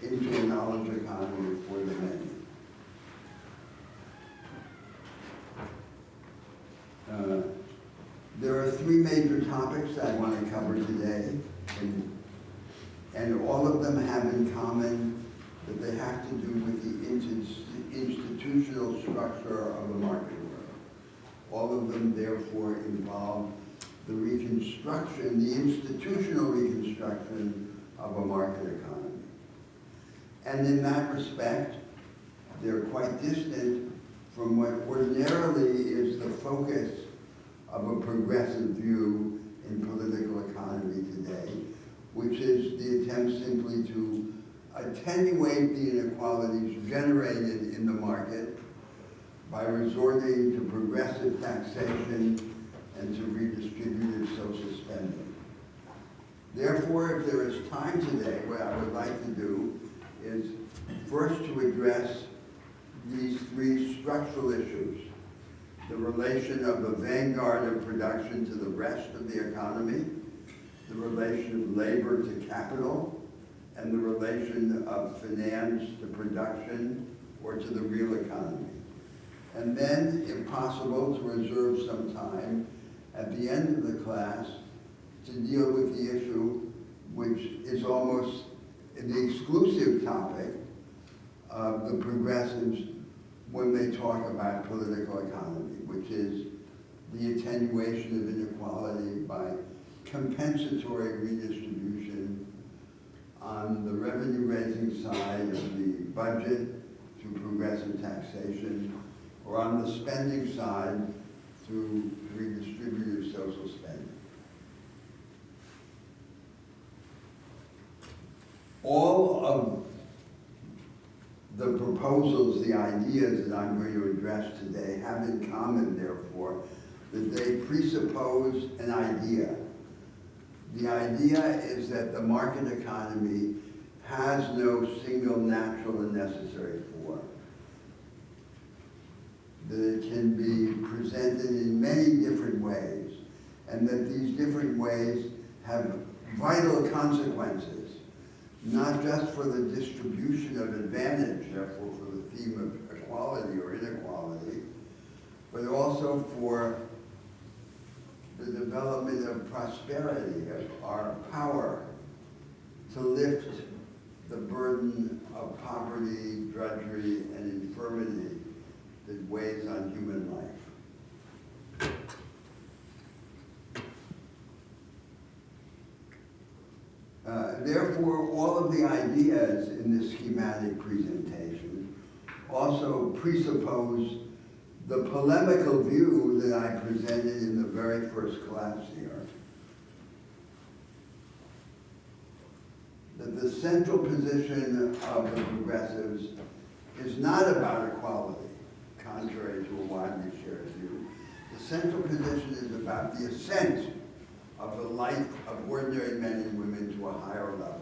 into a knowledge economy for the many. There are three major topics I want to cover today, and all of them have in common that they have to do with the institutional structure of the market world. All of them, therefore, involve the reconstruction, the institutional reconstruction of a market economy. And in that respect, they're quite distant from what ordinarily is the focus of a progressive view in political economy today, which is the attempt simply to attenuate the inequalities generated in the market by resorting to progressive taxation and to redistributive social spending. Therefore, if there is time today, what I would like to do is first to address these three structural issues: the relation of the vanguard of production to the rest of the economy, the relation of labor to capital, and the relation of finance to production or to the real economy. And then, if possible, to reserve some time at the end of the class to deal with the issue which is almost the exclusive topic of the progressives when they talk about political economy, which is the attenuation of inequality by compensatory redistribution on the revenue-raising side of the budget through progressive taxation, or on the spending side through redistributive social spending. All of the proposals, the ideas that I'm going to address today have in common, therefore, that they presuppose an idea. The idea is that the market economy has no single natural and necessary form, that it can be presented in many different ways, and that these different ways have vital consequences, not just for the distribution of advantage, therefore for the theme of equality or inequality, but also for the development of prosperity, of our power to lift the burden of poverty, drudgery, and infirmity that weighs on human life. Therefore, all of the ideas in this schematic presentation also presuppose the polemical view that I presented in the very first class here, that the central position of the progressives is not about equality, contrary to a widely shared view. The central position is about the ascent of the life of ordinary men and women to a higher level,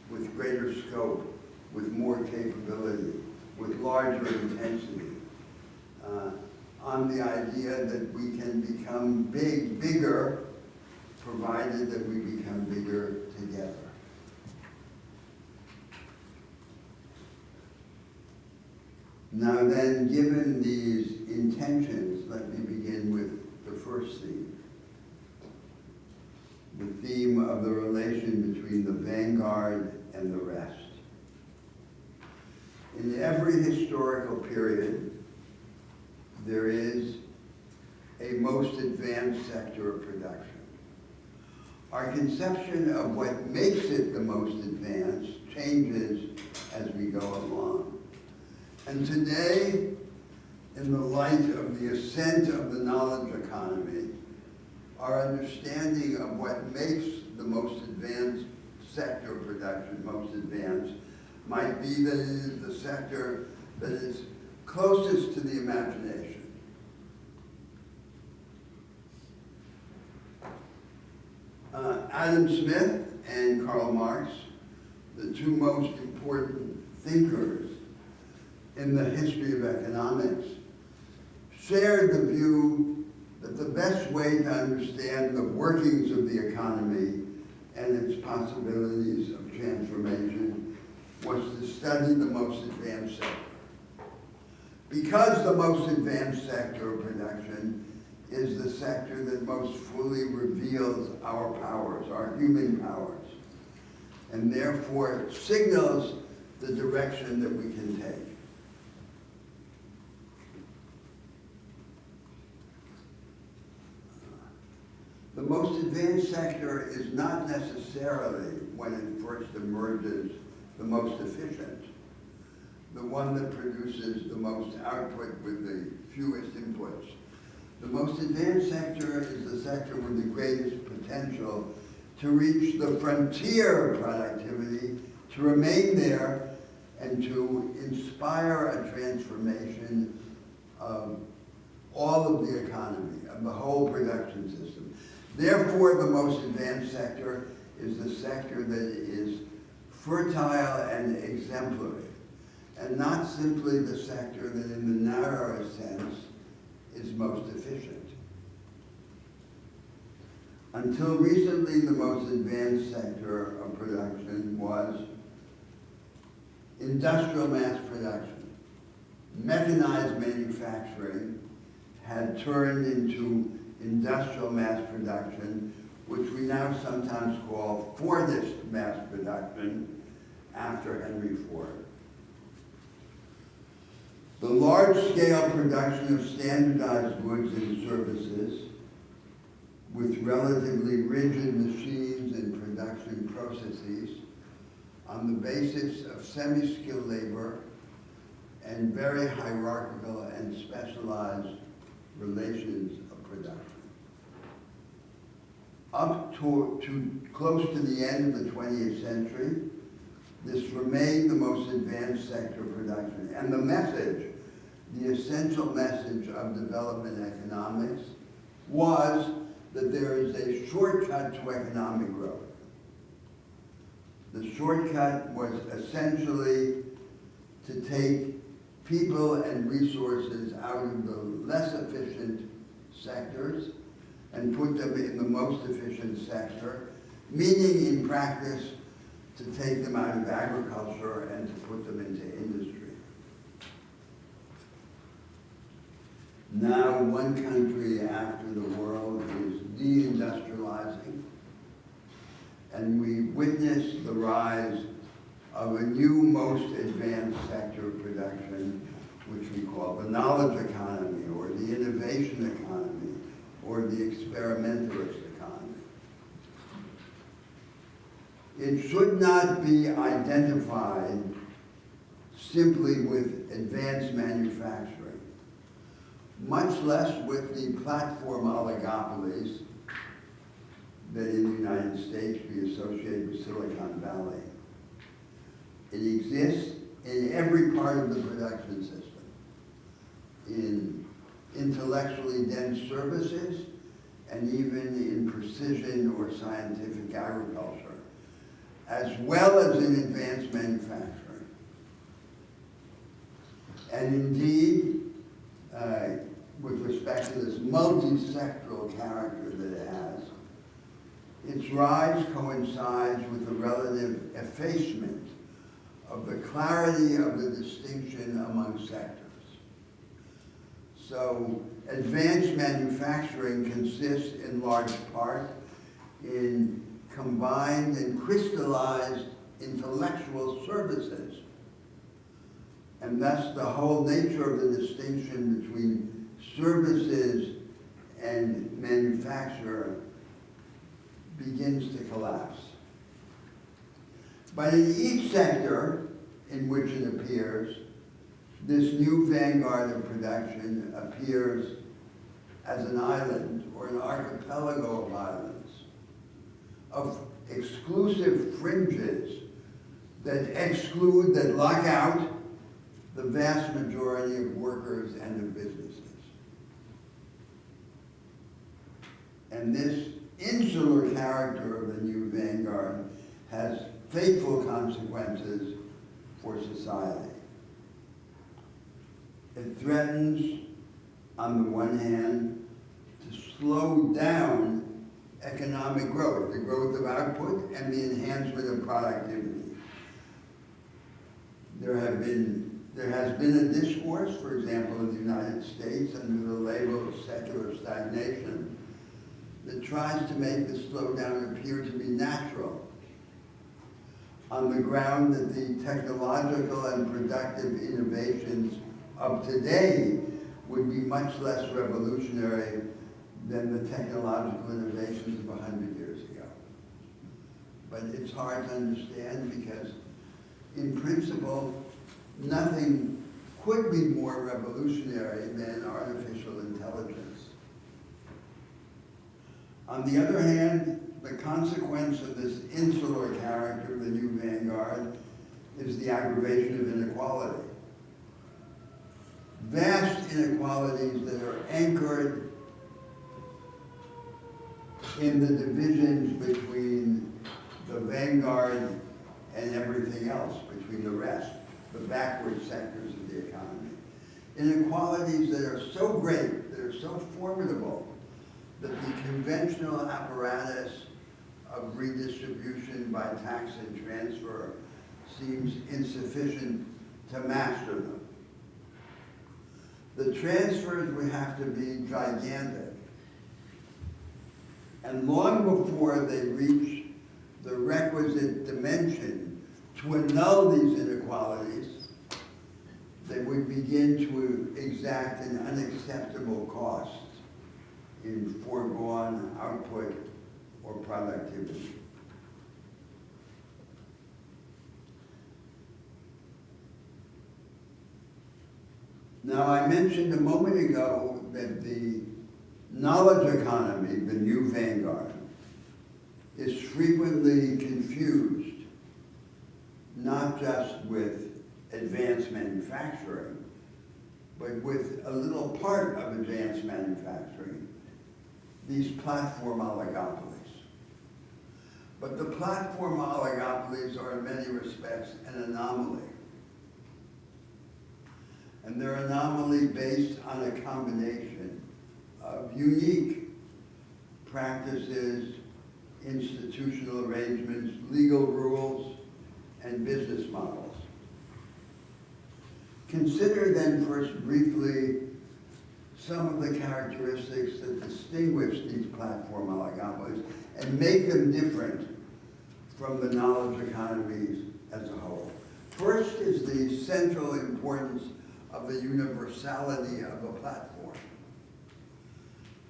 with greater scope, with more capability, with larger intensity, on the idea that we can become bigger, provided that we become bigger together. Now then, given these intentions, let me begin with the first theme. The theme of the relation between the vanguard and the rest. In every historical period, there is a most advanced sector of production. Our conception of what makes it the most advanced changes as we go along. And today, in the light of the ascent of the knowledge economy, our understanding of what makes the most advanced sector of production most advanced might be that it is the sector that is closest to the imagination. Adam Smith and Karl Marx, the two most important thinkers in the history of economics, shared the view that the best way to understand the workings of the economy and its possibilities of transformation was study the most advanced sector. Because the most advanced sector of production is the sector that most fully reveals our powers, our human powers, and therefore signals the direction that we can take. The most advanced sector is not necessarily, when it first emerges, the most efficient, the one that produces the most output with the fewest inputs. The most advanced sector is the sector with the greatest potential to reach the frontier of productivity, to remain there, and to inspire a transformation of all of the economy, of the whole production system. Therefore, the most advanced sector is the sector that is fertile and exemplary, and not simply the sector that in the narrowest sense is most efficient. Until recently, the most advanced sector of production was industrial mass production. Mechanized manufacturing had turned into industrial mass production, which we now sometimes call Fordist mass production, after Henry Ford. The large-scale production of standardized goods and services with relatively rigid machines and production processes on the basis of semi-skilled labor and very hierarchical and specialized relations of production. Up to close to the end of the 20th century, this remained the most advanced sector of production. And the message, the essential message of development economics, was that there is a shortcut to economic growth. The shortcut was essentially to take people and resources out of the less efficient sectors and put them in the most efficient sector, meaning in practice to take them out of agriculture and to put them into industry. Now, one country after the world is deindustrializing, and we witness the rise of a new most advanced sector of production, which we call the knowledge economy, or the innovation economy, or the experimentalist economy. It should not be identified simply with advanced manufacturing, much less with the platform oligopolies that in the United States we associate with Silicon Valley. It exists in every part of the production system, in intellectually dense services, and even in precision or scientific agriculture, as well as in advanced manufacturing. And indeed, with respect to this multi-sectoral character that it has, its rise coincides with the relative effacement of the clarity of the distinction among sectors. So advanced manufacturing consists in large part in combined and crystallized intellectual services. And thus the whole nature of the distinction between services and manufacture begins to collapse. But in each sector in which it appears, this new vanguard of production appears as an island or an archipelago of islands, of exclusive fringes that exclude, that lock out the vast majority of workers and of businesses. And this insular character of the new vanguard has fateful consequences for society. It threatens, on the one hand, to slow down economic growth, the growth of output and the enhancement of productivity. There has been a discourse, for example, in the United States under the label of secular stagnation that tries to make the slowdown appear to be natural on the ground that the technological and productive innovations of today would be much less revolutionary than the technological innovations of 100 years ago. But it's hard to understand because, in principle, nothing could be more revolutionary than artificial intelligence. On the other hand, the consequence of this insular character of the new vanguard is the aggravation of inequality. Vast inequalities that are anchored in the divisions between the vanguard and everything else, between the rest, the backward sectors of the economy. Inequalities that are so great, that are so formidable, that the conventional apparatus of redistribution by tax and transfer seems insufficient to master them. The transfers would have to be gigantic. And long before they reach the requisite dimension to annul these inequalities, they would begin to exact an unacceptable cost in foregone output or productivity. Now, I mentioned a moment ago that the knowledge economy, the new vanguard, is frequently confused not just with advanced manufacturing, but with a little part of advanced manufacturing, these platform oligopolies. But the platform oligopolies are in many respects an anomaly. And they're an anomaly based on a combination of unique practices, institutional arrangements, legal rules, and business models. Consider then first briefly some of the characteristics that distinguish these platform oligopolies and make them different from the knowledge economies as a whole. First is the central importance of the universality of a platform.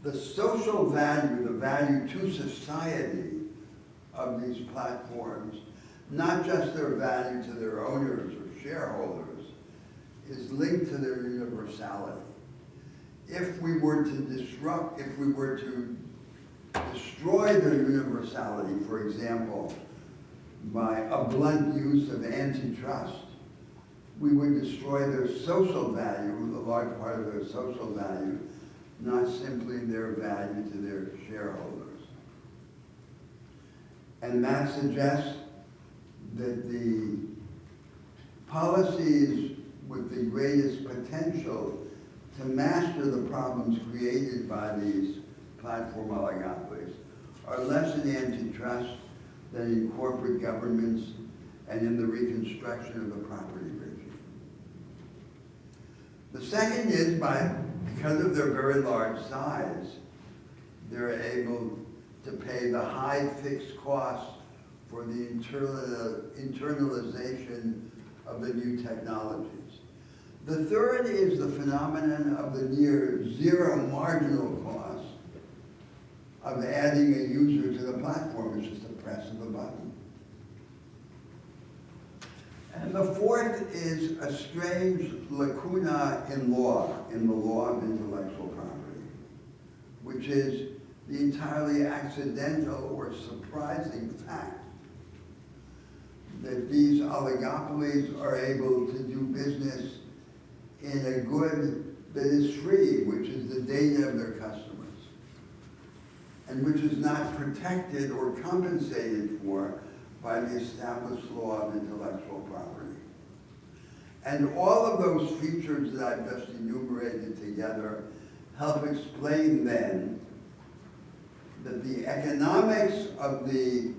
The social value, the value to society of these platforms, not just their value to their owners or shareholders, is linked to their universality. If we were to destroy their universality, for example, by a blunt use of antitrust, we would destroy their social value, a large part of their social value, not simply their value to their shareholders. And that suggests that the policies with the greatest potential to master the problems created by these platform oligopolies are less in antitrust than in corporate governments and in the reconstruction of the property regime. The second is because of their very large size, they're able to pay the high fixed costs for the internalization of the new technologies. The third is the phenomenon of the near zero marginal cost of adding a user to the platform. It's just a press of a button. And the fourth is a strange lacuna in the law of intellectual property, which is the entirely accidental or surprising fact that these oligopolies are able to do business in a good that is free, which is the data of their customers, and which is not protected or compensated for by the established law of intellectual property. And all of those features that I've just enumerated together help explain then that the economics of the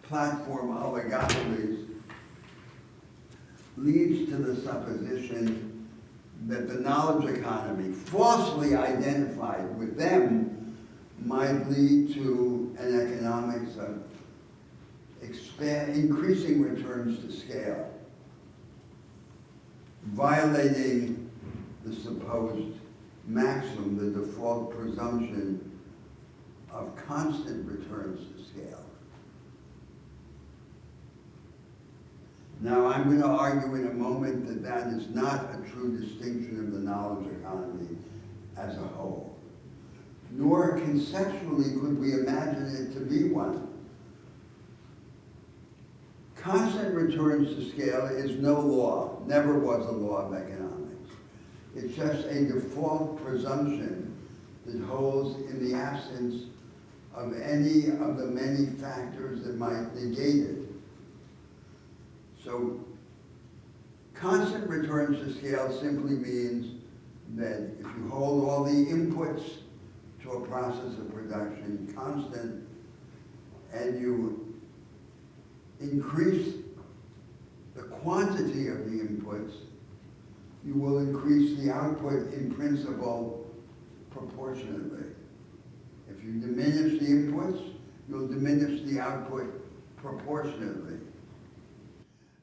platform oligopolies leads to the supposition that the knowledge economy, falsely identified with them, might lead to an economics of increasing returns to scale, violating the supposed maxim, the default presumption of constant returns to scale. Now, I'm going to argue in a moment that that is not a true distinction of the knowledge economy as a whole, nor conceptually could we imagine it to be one. Constant returns to scale is no law, never was a law of economics. It's just a default presumption that holds in the absence of any of the many factors that might negate it. So, constant returns to scale simply means that if you hold all the inputs to a process of production constant and you increase the quantity of the inputs, you will increase the output in principle proportionately. If you diminish the inputs, you'll diminish the output proportionately.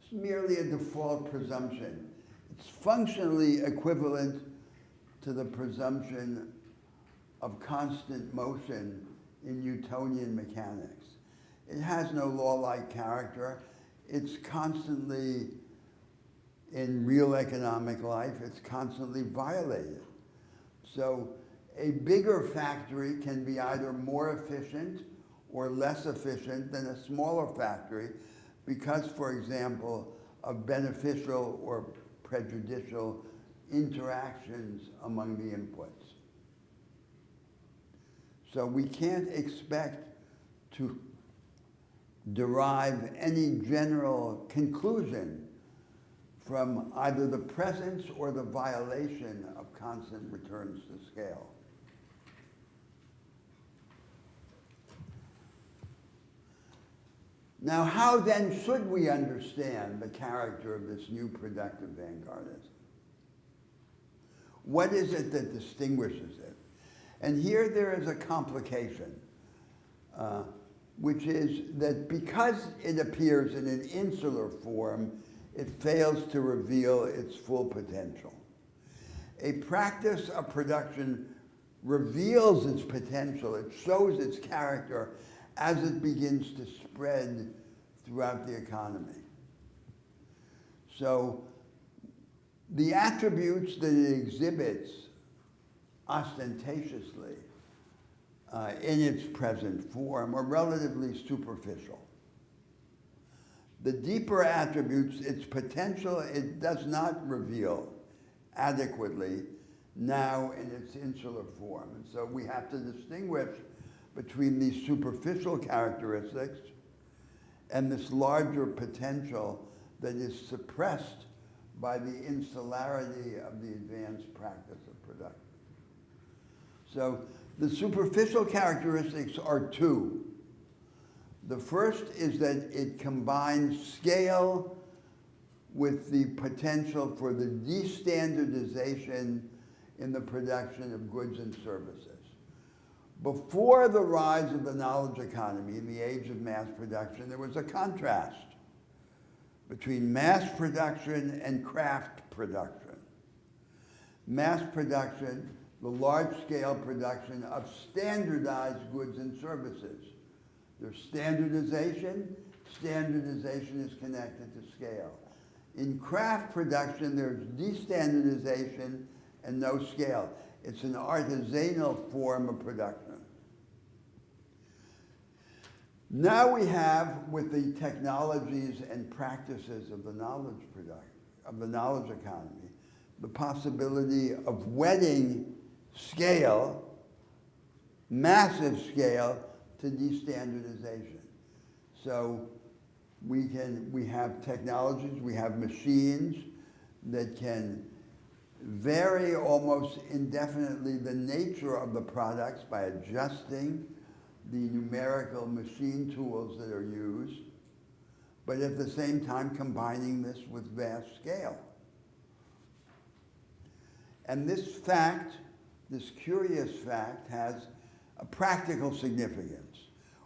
It's merely a default presumption. It's functionally equivalent to the presumption of constant motion in Newtonian mechanics. It has no law-like character. It's constantly, in real economic life, it's constantly violated. So a bigger factory can be either more efficient or less efficient than a smaller factory because, for example, of beneficial or prejudicial interactions among the inputs. So we can't expect to derive any general conclusion from either the presence or the violation of constant returns to scale. Now, how then should we understand the character of this new productive vanguardism? What is it that distinguishes it? And here there is a complication, which is that because it appears in an insular form, it fails to reveal its full potential. A practice of production reveals its potential, it shows its character as it begins to spread throughout the economy. So the attributes that it exhibits ostentatiously in its present form are relatively superficial. The deeper attributes, its potential, it does not reveal adequately now in its insular form. And so we have to distinguish between these superficial characteristics and this larger potential that is suppressed by the insularity of the advanced practice of production. So the superficial characteristics are two. The first is that it combines scale with the potential for the destandardization in the production of goods and services. Before the rise of the knowledge economy in the age of mass production, there was a contrast between mass production and craft production. Mass production, the large-scale production of standardized goods and services. There's standardization. Standardization is connected to scale. In craft production, there's destandardization and no scale. It's an artisanal form of production. Now we have, with the technologies and practices of the knowledge economy, the possibility of wedding scale, massive scale, to destandardization. So we have technologies, we have machines that can vary almost indefinitely the nature of the products by adjusting the numerical machine tools that are used. but at the same time combining this with vast scale. And this fact, this curious fact, has a practical significance,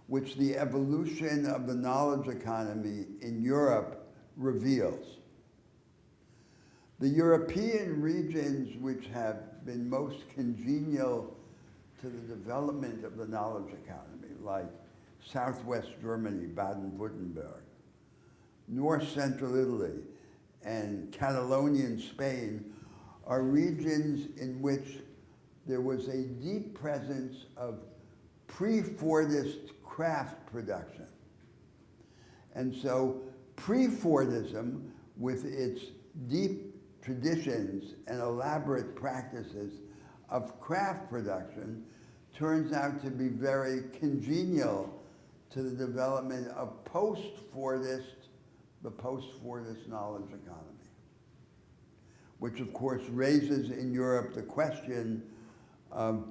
which the evolution of the knowledge economy in Europe reveals. The European regions which have been most congenial to the development of the knowledge economy, like Southwest Germany, Baden-Württemberg, North Central Italy, and Catalonian Spain, are regions in which there was a deep presence of pre-Fordist craft production. And so pre-Fordism, with its deep traditions and elaborate practices of craft production, turns out to be very congenial to the development of the post-Fordist knowledge economy, which of course raises in Europe the question of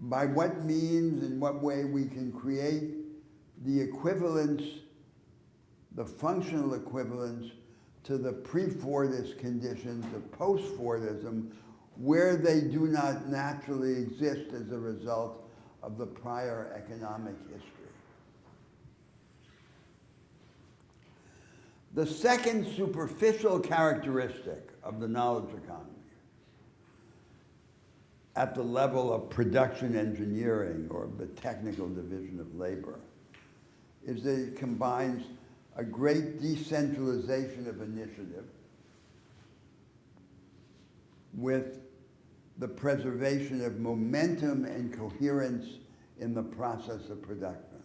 by what means, in what way we can create the equivalence, the functional equivalence to the pre-Fordist conditions of post-Fordism, where they do not naturally exist as a result of the prior economic history. The second superficial characteristic of the knowledge economy at the level of production engineering or the technical division of labor is that it combines a great decentralization of initiative with the preservation of momentum and coherence in the process of production.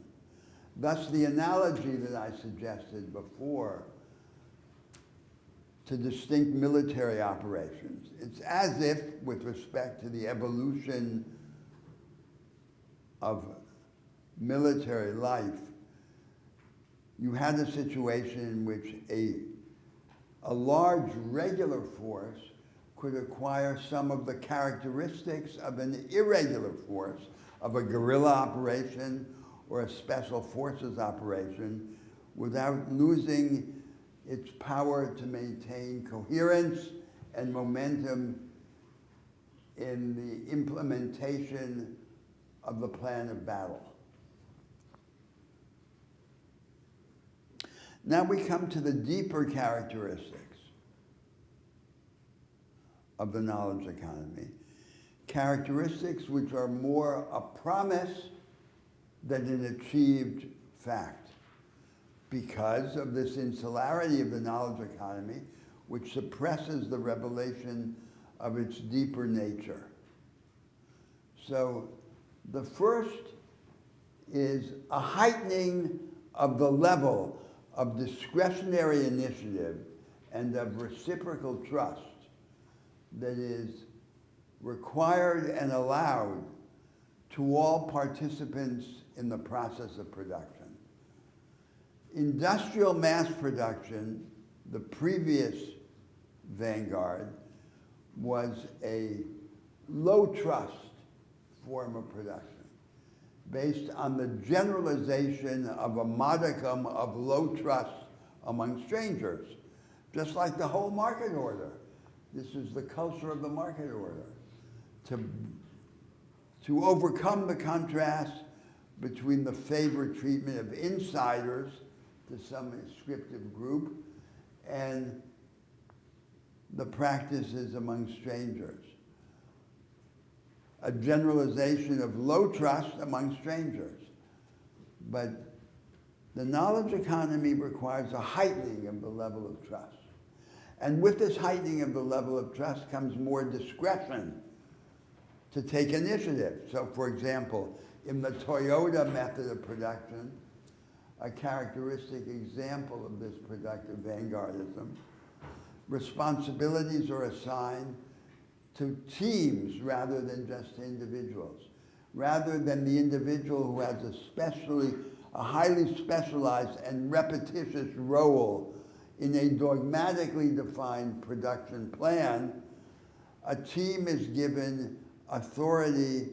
Thus, the analogy that I suggested before to distinct military operations, it's as if, with respect to the evolution of military life, you had a situation in which a large regular force could acquire some of the characteristics of an irregular force, of a guerrilla operation or a special forces operation, without losing its power to maintain coherence and momentum in the implementation of the plan of battle. Now we come to the deeper characteristics of the knowledge economy, characteristics which are more a promise than an achieved fact, because of this insularity of the knowledge economy, which suppresses the revelation of its deeper nature. So the first is a heightening of the level of discretionary initiative and of reciprocal trust that is required and allowed to all participants in the process of production. Industrial mass production, the previous vanguard, was a low trust form of production based on the generalization of a modicum of low trust among strangers, just like the whole market order. This is the culture of the market order. To overcome the contrast between the favored treatment of insiders to some descriptive group and the practices among strangers. A generalization of low trust among strangers. But the knowledge economy requires a heightening of the level of trust. And with this heightening of the level of trust comes more discretion to take initiative. So, for example, in the Toyota method of production, a characteristic example of this productive vanguardism, responsibilities are assigned to teams rather than just to individuals. Rather than the individual who has a highly specialized and repetitious role in a dogmatically defined production plan, a team is given authority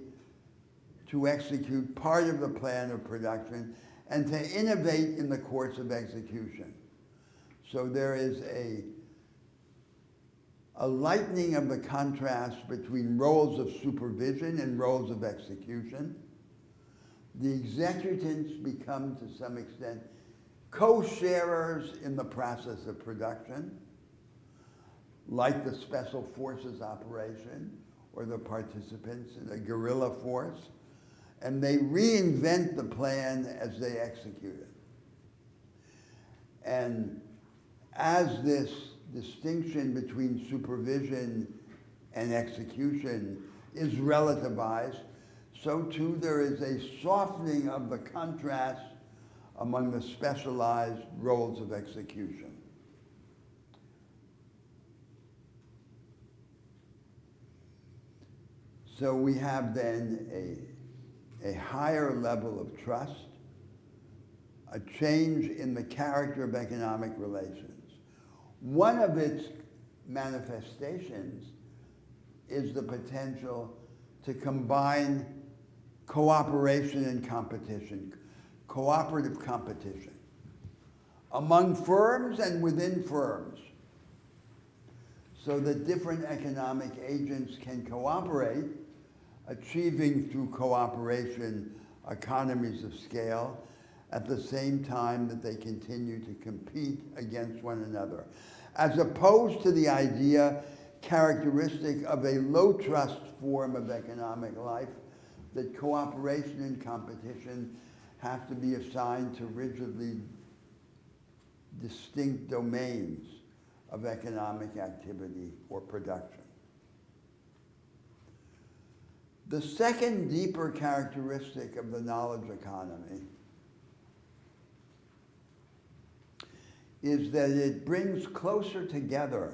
to execute part of the plan of production and to innovate in the course of execution. So there is a lightening of the contrast between roles of supervision and roles of execution. The executants become, to some extent, co-sharers in the process of production, like the special forces operation or the participants in a guerrilla force, and they reinvent the plan as they execute it. And as this distinction between supervision and execution is relativized, so too there is a softening of the contrast among the specialized roles of execution. So we have then a higher level of trust, a change in the character of economic relations. One of its manifestations is the potential to combine cooperation and competition, cooperative competition, among firms and within firms, so that different economic agents can cooperate, achieving through cooperation economies of scale, at the same time that they continue to compete against one another, as opposed to the idea characteristic of a low-trust form of economic life, that cooperation and competition have to be assigned to rigidly distinct domains of economic activity or production. The second deeper characteristic of the knowledge economy is that it brings closer together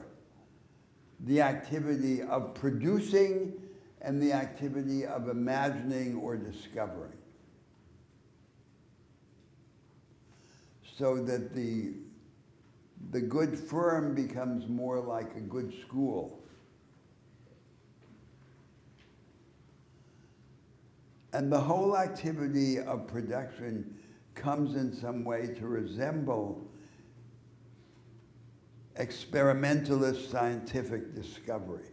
the activity of producing and the activity of imagining or discovering, so that the good firm becomes more like a good school. And the whole activity of production comes in some way to resemble experimentalist scientific discovery.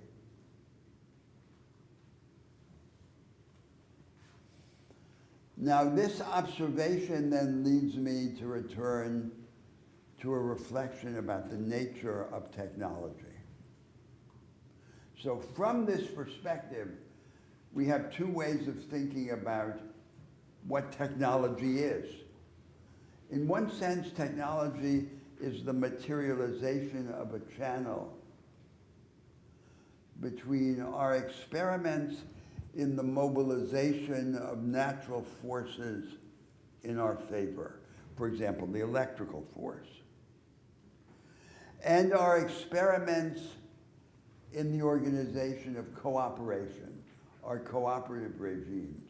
Now, this observation then leads me to return to a reflection about the nature of technology. So from this perspective, we have two ways of thinking about what technology is. In one sense, technology is the materialization of a channel between our experiments in the mobilization of natural forces in our favor, for example, the electrical force, and our experiments in the organization of cooperation, our cooperative regimes.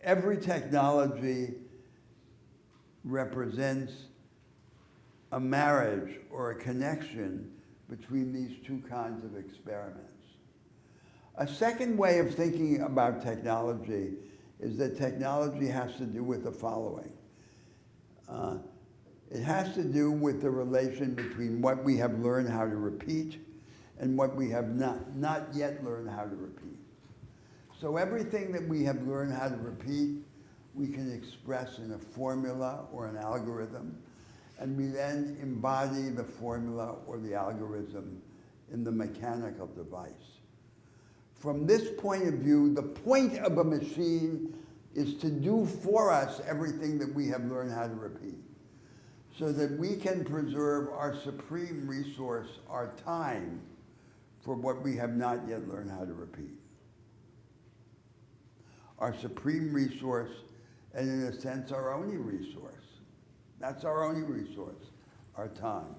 Every technology represents a marriage or a connection between these two kinds of experiments. A second way of thinking about technology is that technology has to do with the following. It has to do with the relation between what we have learned how to repeat and what we have not yet learned how to repeat. So everything that we have learned how to repeat, we can express in a formula or an algorithm, and we then embody the formula or the algorithm in the mechanical device. From this point of view, the point of a machine is to do for us everything that we have learned how to repeat, so that we can preserve our supreme resource, our time, for what we have not yet learned how to repeat. Our supreme resource, and in a sense, our only resource. That's our only resource, our time.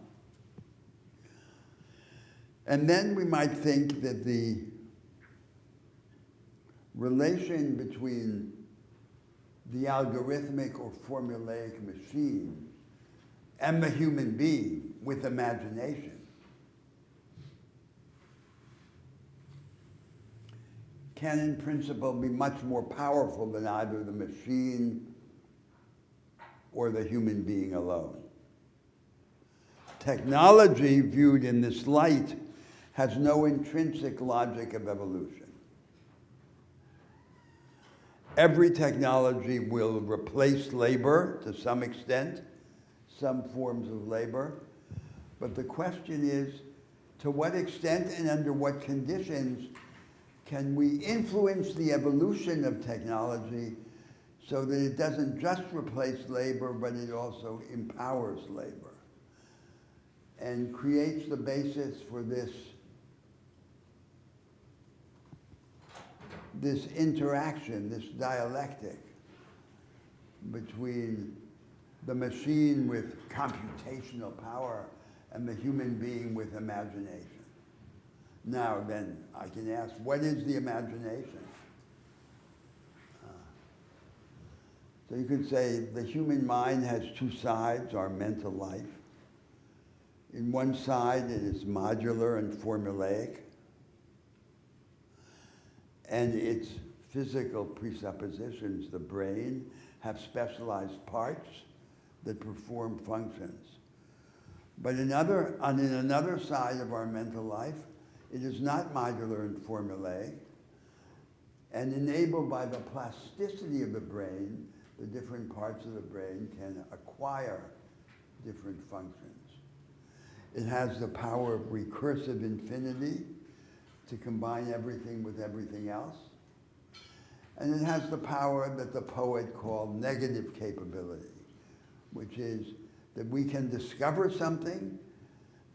And then we might think that the relation between the algorithmic or formulaic machine and the human being with imagination can in principle be much more powerful than either the machine or the human being alone. Technology viewed in this light has no intrinsic logic of evolution. Every technology will replace labor to some extent, some forms of labor, but the question is, to what extent and under what conditions can we influence the evolution of technology so that it doesn't just replace labor, but it also empowers labor and creates the basis for this interaction, this dialectic between the machine with computational power and the human being with imagination. Now then, I can ask, what is the imagination? So you could say the human mind has two sides, our mental life. In one side, it is modular and formulaic, and its physical presuppositions, the brain, have specialized parts that perform functions. But on another side of our mental life, it is not modular and formulaic, and enabled by the plasticity of the brain, the different parts of the brain can acquire different functions. It has the power of recursive infinity to combine everything with everything else. And it has the power that the poet called negative capability, which is that we can discover something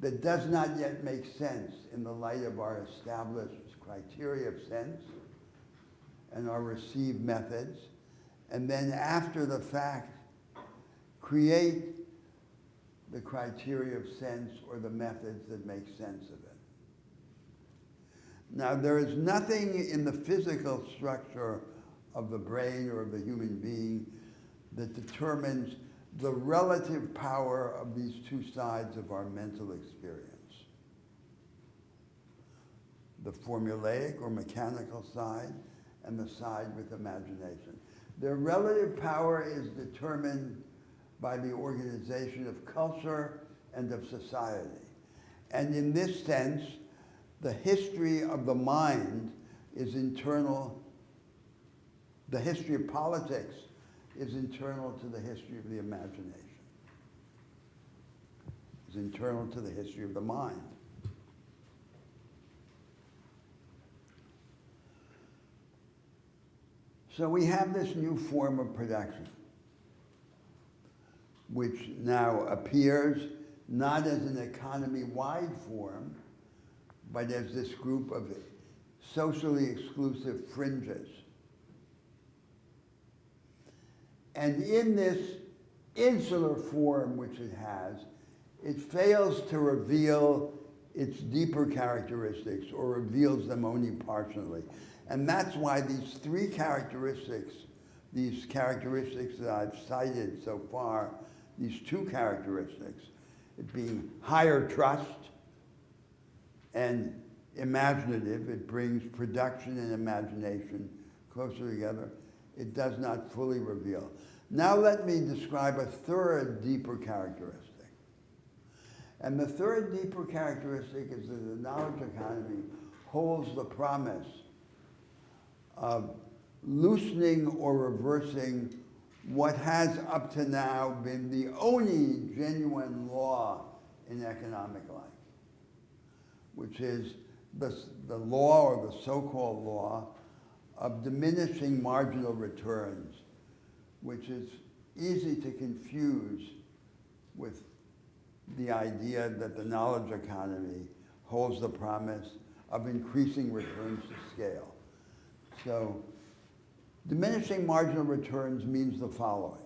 that does not yet make sense in the light of our established criteria of sense and our received methods, and then after the fact, create the criteria of sense or the methods that make sense of it. Now, there is nothing in the physical structure of the brain or of the human being that determines the relative power of these two sides of our mental experience. The formulaic or mechanical side and the side with imagination. Their relative power is determined by the organization of culture and of society. And in this sense, the history of the mind is internal. The history of politics is internal to the history of the imagination. It's internal to the history of the mind. So we have this new form of production, which now appears not as an economy-wide form, but as this group of socially exclusive fringes. And in this insular form which it has, it fails to reveal its deeper characteristics or reveals them only partially. And that's why these three characteristics, these characteristics that I've cited so far, these two characteristics, it being higher trust and imaginative, it brings production and imagination closer together. It does not fully reveal. Now let me describe a third deeper characteristic. And the third deeper characteristic is that the knowledge economy holds the promise of loosening or reversing what has up to now been the only genuine law in economic life, which is the law or the so-called law of diminishing marginal returns, which is easy to confuse with the idea that the knowledge economy holds the promise of increasing returns to scale. So diminishing marginal returns means the following.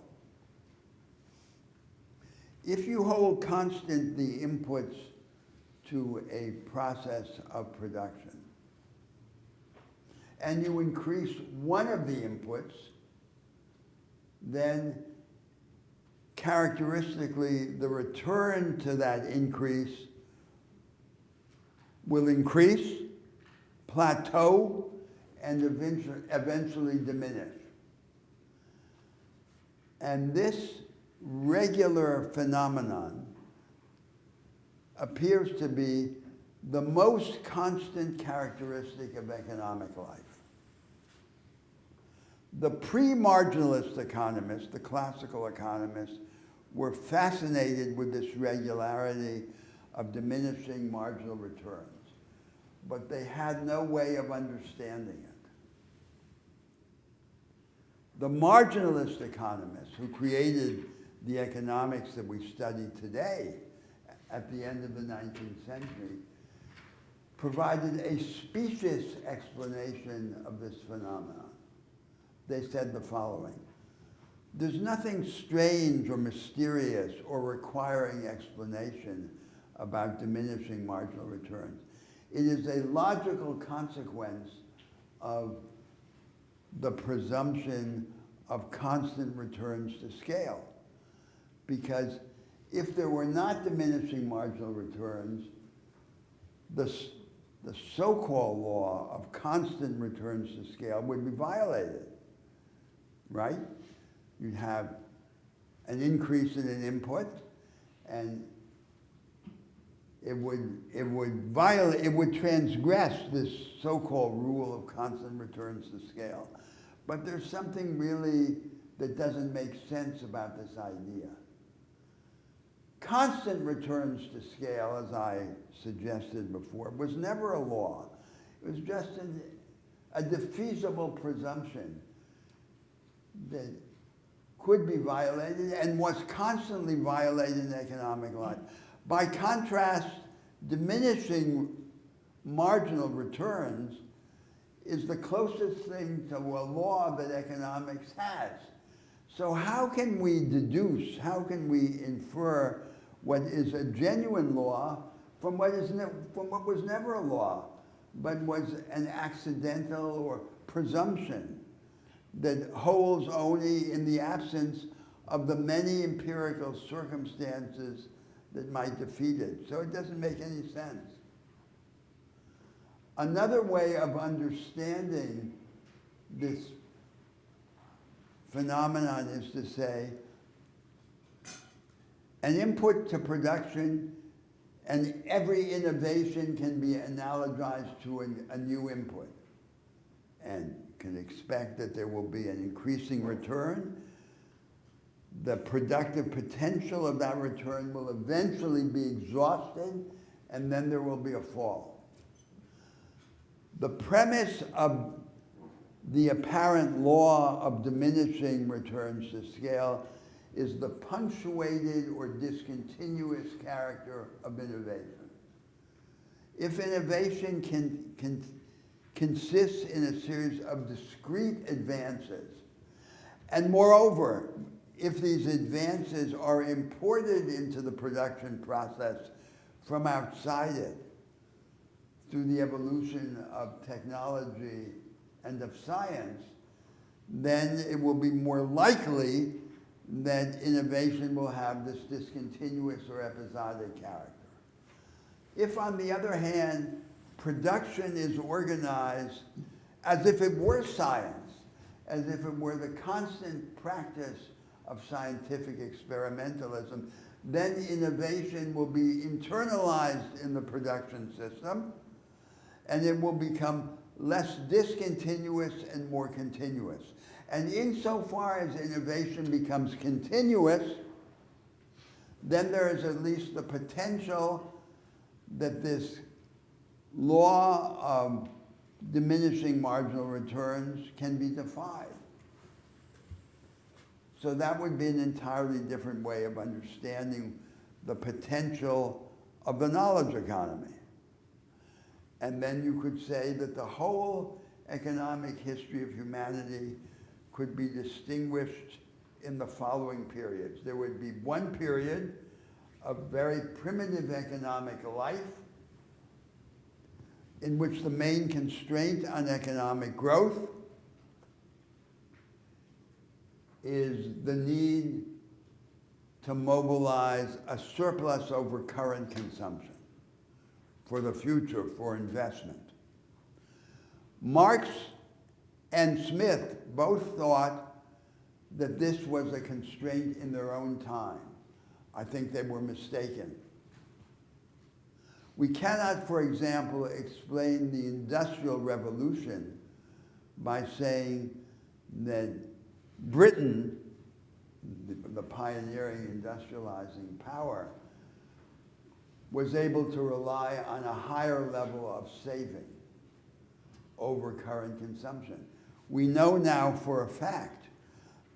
If you hold constant the inputs to a process of production, and you increase one of the inputs, then characteristically the return to that increase will increase, plateau, and eventually diminish. And this regular phenomenon appears to be the most constant characteristic of economic life. The pre-marginalist economists, the classical economists, were fascinated with this regularity of diminishing marginal returns, but they had no way of understanding it. The marginalist economists who created the economics that we study today at the end of the 19th century provided a specious explanation of this phenomenon. They said the following: there's nothing strange or mysterious or requiring explanation about diminishing marginal returns. It is a logical consequence of the presumption of constant returns to scale. Because if there were not diminishing marginal returns, the so-called law of constant returns to scale would be violated, right? You'd have an increase in an input, and it would transgress this so-called rule of constant returns to scale. But there's something really that doesn't make sense about this idea. Constant returns to scale, as I suggested before, was never a law. It was just a defeasible presumption that could be violated and was constantly violated in economic life. By contrast, diminishing marginal returns is the closest thing to a law that economics has. So how can we deduce, how can we infer what is a genuine law from what was never a law, but was an accidental or presumption that holds only in the absence of the many empirical circumstances that might defeat it? So it doesn't make any sense. Another way of understanding this phenomenon is to say an input to production, and every innovation can be analogized to a new input, and can expect that there will be an increasing return. The productive potential of that return will eventually be exhausted, and then there will be a fall. The premise of the apparent law of diminishing returns to scale is the punctuated or discontinuous character of innovation. If innovation consists in a series of discrete advances, and moreover, if these advances are imported into the production process from outside it, through the evolution of technology and of science, then it will be more likely that innovation will have this discontinuous or episodic character. If, on the other hand, production is organized as if it were science, as if it were the constant practice of scientific experimentalism, then innovation will be internalized in the production system, and it will become less discontinuous and more continuous. And insofar as innovation becomes continuous, then there is at least the potential that this law of diminishing marginal returns can be defied. So that would be an entirely different way of understanding the potential of the knowledge economy. And then you could say that the whole economic history of humanity could be distinguished in the following periods. There would be one period of very primitive economic life in which the main constraint on economic growth is the need to mobilize a surplus over current consumption for the future, for investment. Marx and Smith both thought that this was a constraint in their own time. I think they were mistaken. We cannot, for example, explain the Industrial Revolution by saying that Britain, the pioneering industrializing power, was able to rely on a higher level of saving over current consumption. We know now for a fact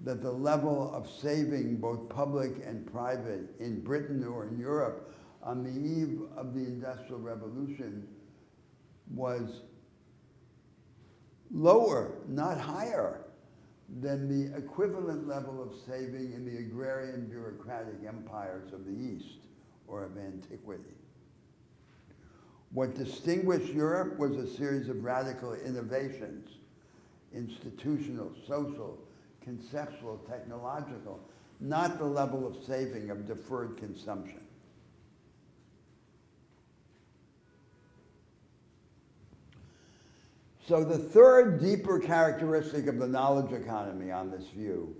that the level of saving, both public and private, in Britain or in Europe on the eve of the Industrial Revolution was lower, not higher, than the equivalent level of saving in the agrarian bureaucratic empires of the East or of antiquity. What distinguished Europe was a series of radical innovations, institutional, social, conceptual, technological, not the level of saving of deferred consumption. So the third deeper characteristic of the knowledge economy on this view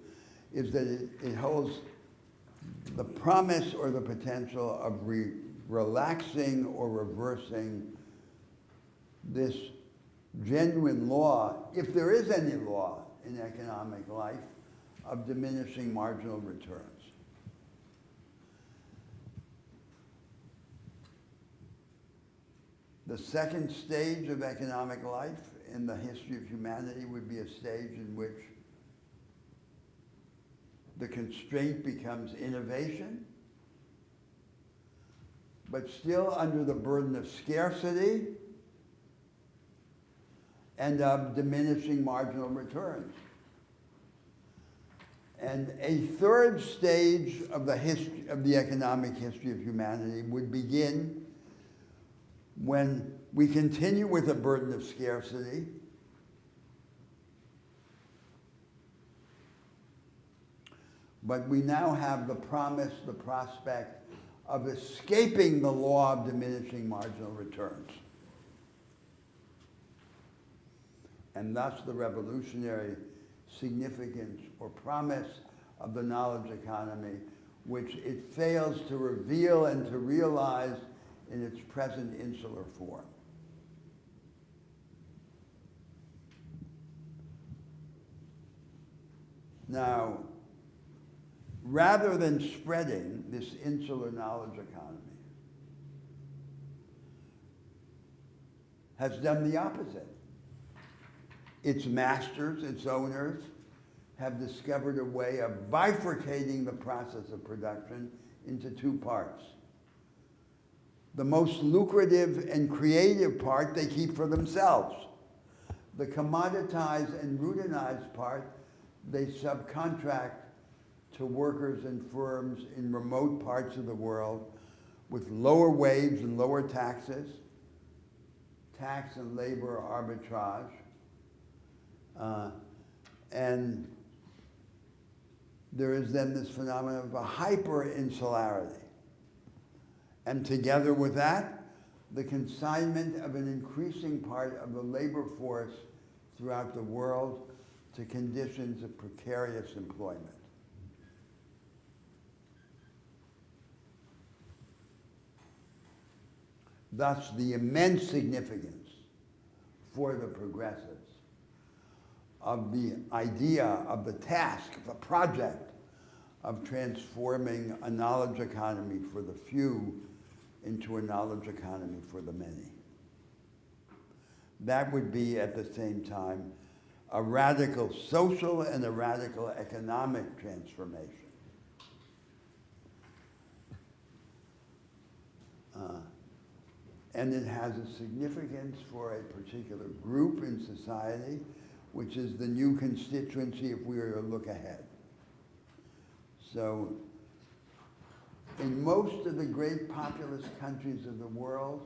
is that it holds the promise or the potential of relaxing or reversing this genuine law, if there is any law in economic life, of diminishing marginal returns. The second stage of economic life in the history of humanity would be a stage in which the constraint becomes innovation, but still under the burden of scarcity and of diminishing marginal returns. And a third stage of the economic history of humanity would begin when we continue with a burden of scarcity, but we now have the promise, the prospect of escaping the law of diminishing marginal returns. And thus the revolutionary significance or promise of the knowledge economy, which it fails to reveal and to realize in its present insular form. Now, rather than spreading this insular knowledge economy, has done the opposite. Its masters, its owners, have discovered a way of bifurcating the process of production into two parts. The most lucrative and creative part they keep for themselves. The commoditized and routinized part they subcontract to workers and firms in remote parts of the world with lower wage and lower taxes, tax and labor arbitrage, and there is then this phenomenon of a hyper-insularity. And together with that, the consignment of an increasing part of the labor force throughout the world to conditions of precarious employment. Thus, the immense significance for the progressives of the idea, of the task, the project of transforming a knowledge economy for the few into a knowledge economy for the many. That would be, at the same time, a radical social and a radical economic transformation. And it has a significance for a particular group in society, which is the new constituency if we were to look ahead. So, in most of the great populous countries of the world,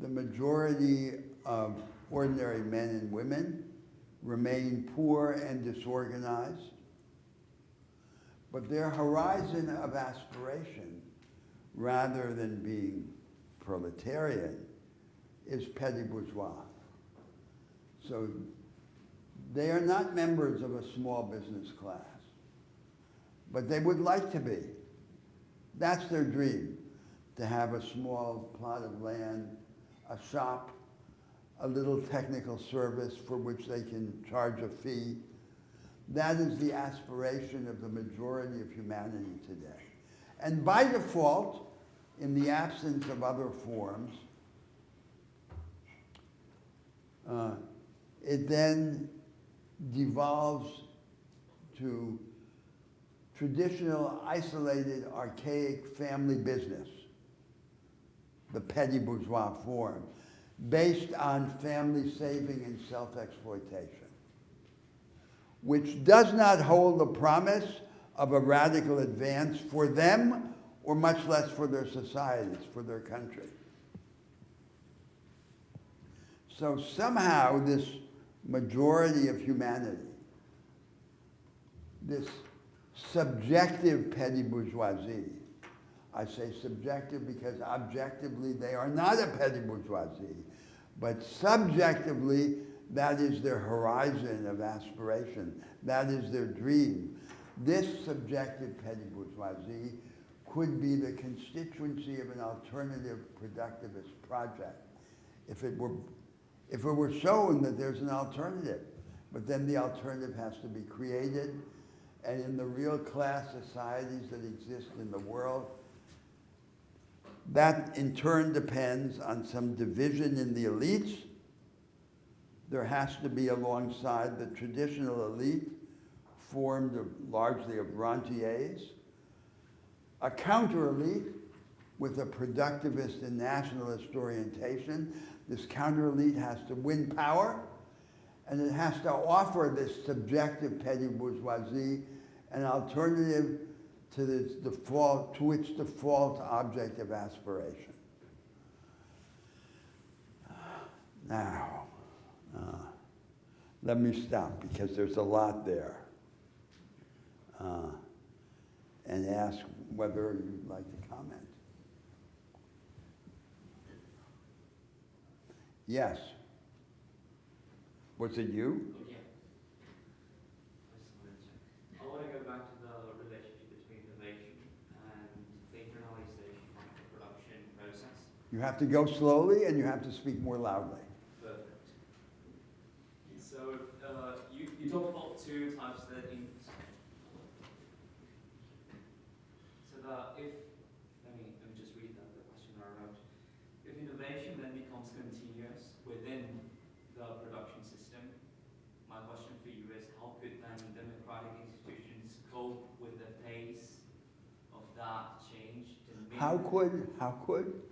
the majority of ordinary men and women remain poor and disorganized, but their horizon of aspiration, rather than being proletarian, is petty bourgeois. So They are not members of a small business class, but they would like to be. That's their dream, to have a small plot of land, a shop, a little technical service for which they can charge a fee. That is the aspiration of the majority of humanity today. And by default, in the absence of other forms, it then devolves to traditional, isolated, archaic family business, the petty bourgeois form, based on family saving and self-exploitation, which does not hold the promise of a radical advance for them, or much less for their societies, for their country. So somehow this majority of humanity, this subjective petty bourgeoisie, I say subjective because objectively they are not a petty bourgeoisie, but subjectively that is their horizon of aspiration, that is their dream. This subjective petty bourgeoisie could be the constituency of an alternative productivist project if it were shown that there's an alternative. But then the alternative has to be created, and in the real class societies that exist in the world, that in turn depends on some division in the elites. There has to be, alongside the traditional elite, formed largely of rentiers, a counter-elite with a productivist and nationalist orientation. This counter-elite has to win power, and it has to offer this subjective petty bourgeoisie an alternative to its default object of aspiration. Now, let me stop because there's a lot there, and ask whether you'd like to comment. Yes. Was it you? Yeah. I want to go back to the relationship between innovation and the internalization of the production process. You have to go slowly and you have to speak more loudly. Perfect. So you talked about two types that so that if let me just read the question I wrote. If innovation then becomes continuous within the production system, my question for you is how could then democratic institutions cope with the pace of that change? How could?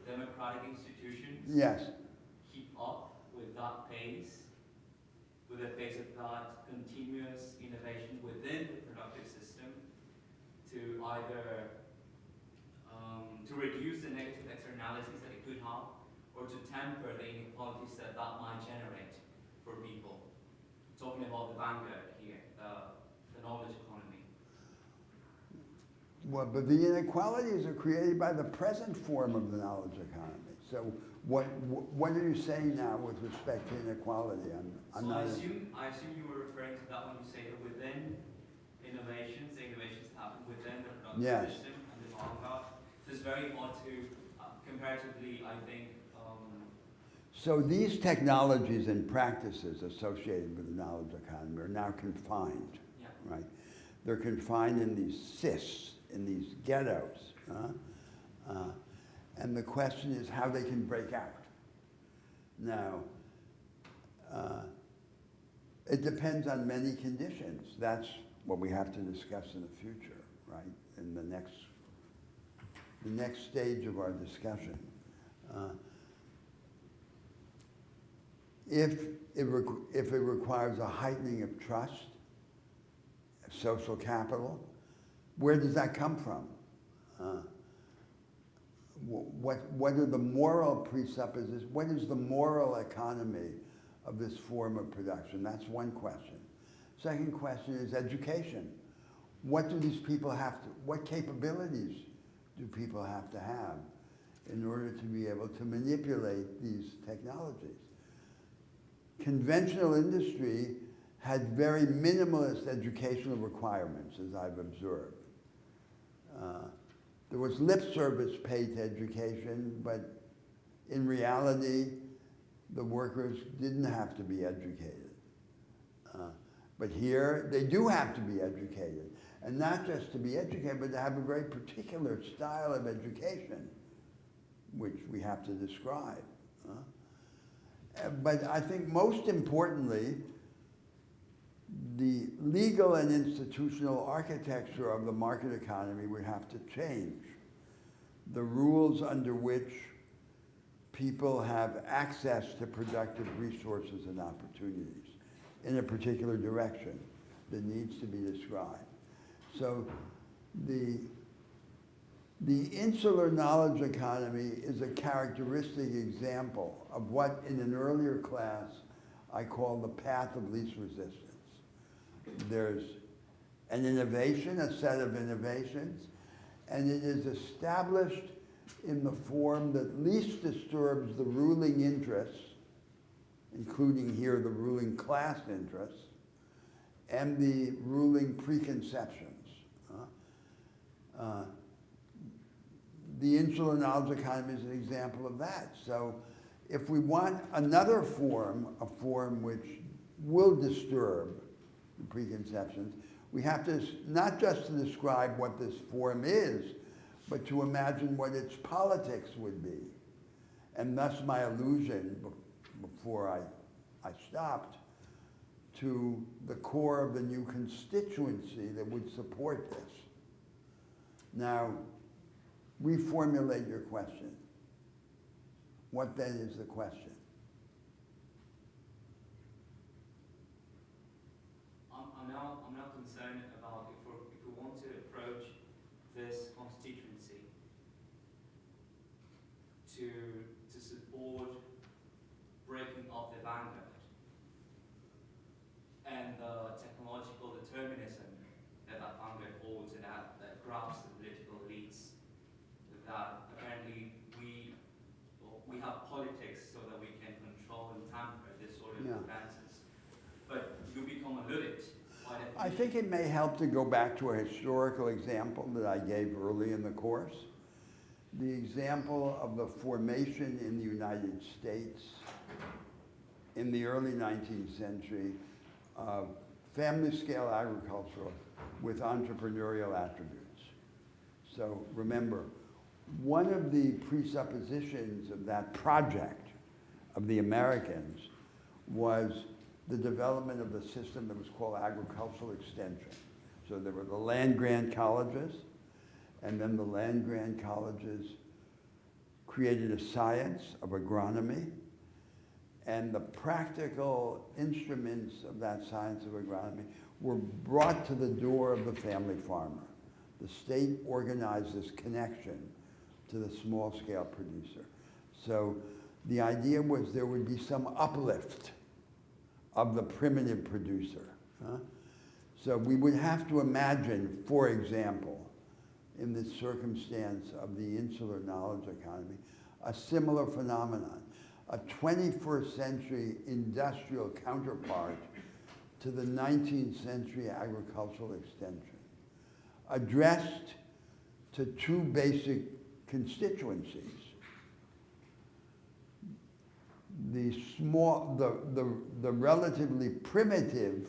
Democratic institutions Yes. keep up with that pace, with the pace of that continuous innovation within the productive system to either to reduce the negative externalities that it could have, or to temper the inequalities that might generate for people. Talking about the vanguard here, the knowledge economy. Well, but the inequalities are created by the present form of the knowledge economy. So what are you saying now with respect to inequality? I assume you were referring to that when you say that within innovations, the innovations happen within the productive Yes. system and the vanguard. So it's very odd to, comparatively, I think. So these technologies and practices associated with the knowledge economy are now confined, Yeah. right? They're confined in these cysts, in these ghettos. And the question is how they can break out. Now, it depends on many conditions. That's what we have to discuss in the future, right? In the next stage of our discussion. If it requires a heightening of trust, social capital, where does that come from? What are the moral presuppositions? What is the moral economy of this form of production? That's one question. Second question is education. What do these people have to, what capabilities do people have to have in order to be able to manipulate these technologies? Conventional industry had very minimalist educational requirements, as I've observed. There was lip service paid to education, but in reality, the workers didn't have to be educated. But here, they do have to be educated. And not just to be educated, but to have a very particular style of education, which we have to describe. But I think most importantly, the legal and institutional architecture of the market economy would have to change. The rules under which people have access to productive resources and opportunities in a particular direction that needs to be described. So the insular knowledge economy is a characteristic example of what in an earlier class I call the path of least resistance. There's an innovation, a set of innovations, and it is established in the form that least disturbs the ruling interests, including here the ruling class interests, and the ruling preconceptions. The insular knowledge economy is an example of that. So if we want another form, a form which will disturb the preconceptions, we have to not just to describe what this form is, but to imagine what its politics would be. And thus my allusion, before I stopped, to the core of the new constituency that would support this. Now, reformulate your question. What then is the question? I'm now concerned about if we want to approach this constituency to support breaking up the vanguard and the technological determinism that vanguard holds and that grabs the political elites, that apparently we have politics so that we can control and tamper this sort of advances. But you become a luddite. I think it may help to go back to a historical example that I gave early in the course. The example of the formation in the United States in the early 19th century of family-scale agriculture with entrepreneurial attributes. So remember, one of the presuppositions of that project of the Americans was the development of the system that was called agricultural extension. So there were the land-grant colleges, and then the land-grant colleges created a science of agronomy, and the practical instruments of that science of agronomy were brought to the door of the family farmer. The state organized this connection to the small-scale producer. So the idea was there would be some uplift of the primitive producer. So we would have to imagine, for example, in this circumstance of the insular knowledge economy, a similar phenomenon, a 21st century industrial counterpart to the 19th century agricultural extension, addressed to two basic constituencies. The relatively primitive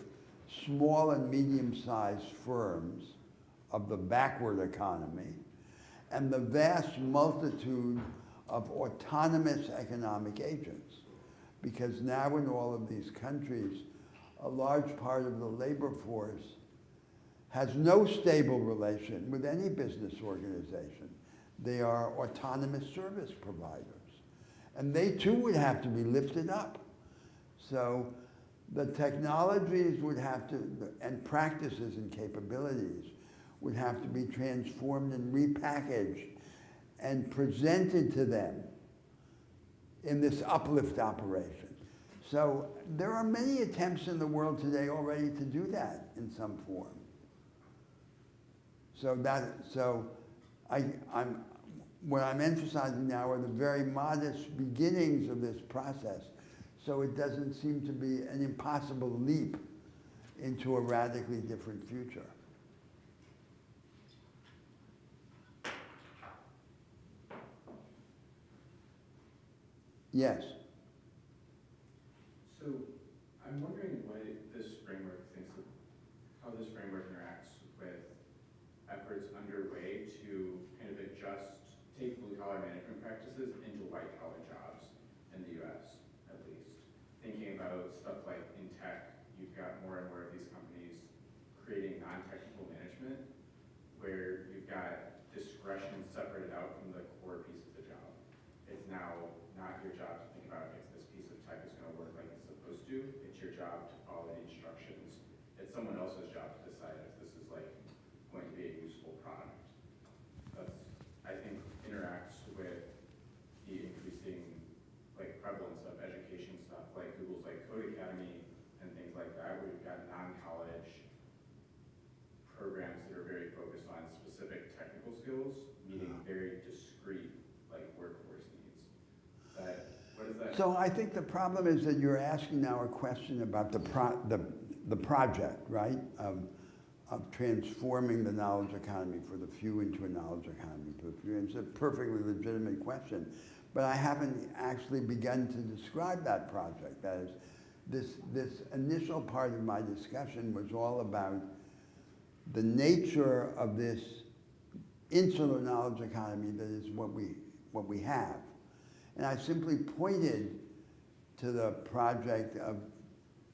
small and medium-sized firms of the backward economy, and the vast multitude of autonomous economic agents. Because now in all of these countries, a large part of the labor force has no stable relation with any business organization. They are autonomous service providers. And they too would have to be lifted up. So the technologies would have to, and practices and capabilities would have to be transformed and repackaged and presented to them in this uplift operation. So there are many attempts in the world today already to do that in some form. What I'm emphasizing now are the very modest beginnings of this process, so it doesn't seem to be an impossible leap into a radically different future. Yes. So I'm wondering what this framework thinks of, how this framework interacts with efforts underway to kind of adjust, take blue collar management practices into white collar jobs in the US, at least. Thinking about stuff like in tech, you've got more and more of these companies creating non-technical management where you've got discretion separated out from the core piece of the job. It's now not your job to think about if this piece of tech is going to work like it's supposed to. It's your job to follow the instructions. It's someone else's job to decide if this is like going to be a useful product. That's, I think, interacts with the increasing like prevalence of education stuff like Google's like Code Academy and things like that, where you've got non-college programs that are very focused on specific technical skills, meeting very discrete like workforce needs. What is that? So I think the problem is that you're asking now a question about the project, right? Of transforming the knowledge economy for the few into a knowledge economy for the few. It's a perfectly legitimate question, but I haven't actually begun to describe that project. That is, this initial part of my discussion was all about the nature of this insular knowledge economy that is what we have. And I simply pointed to the project of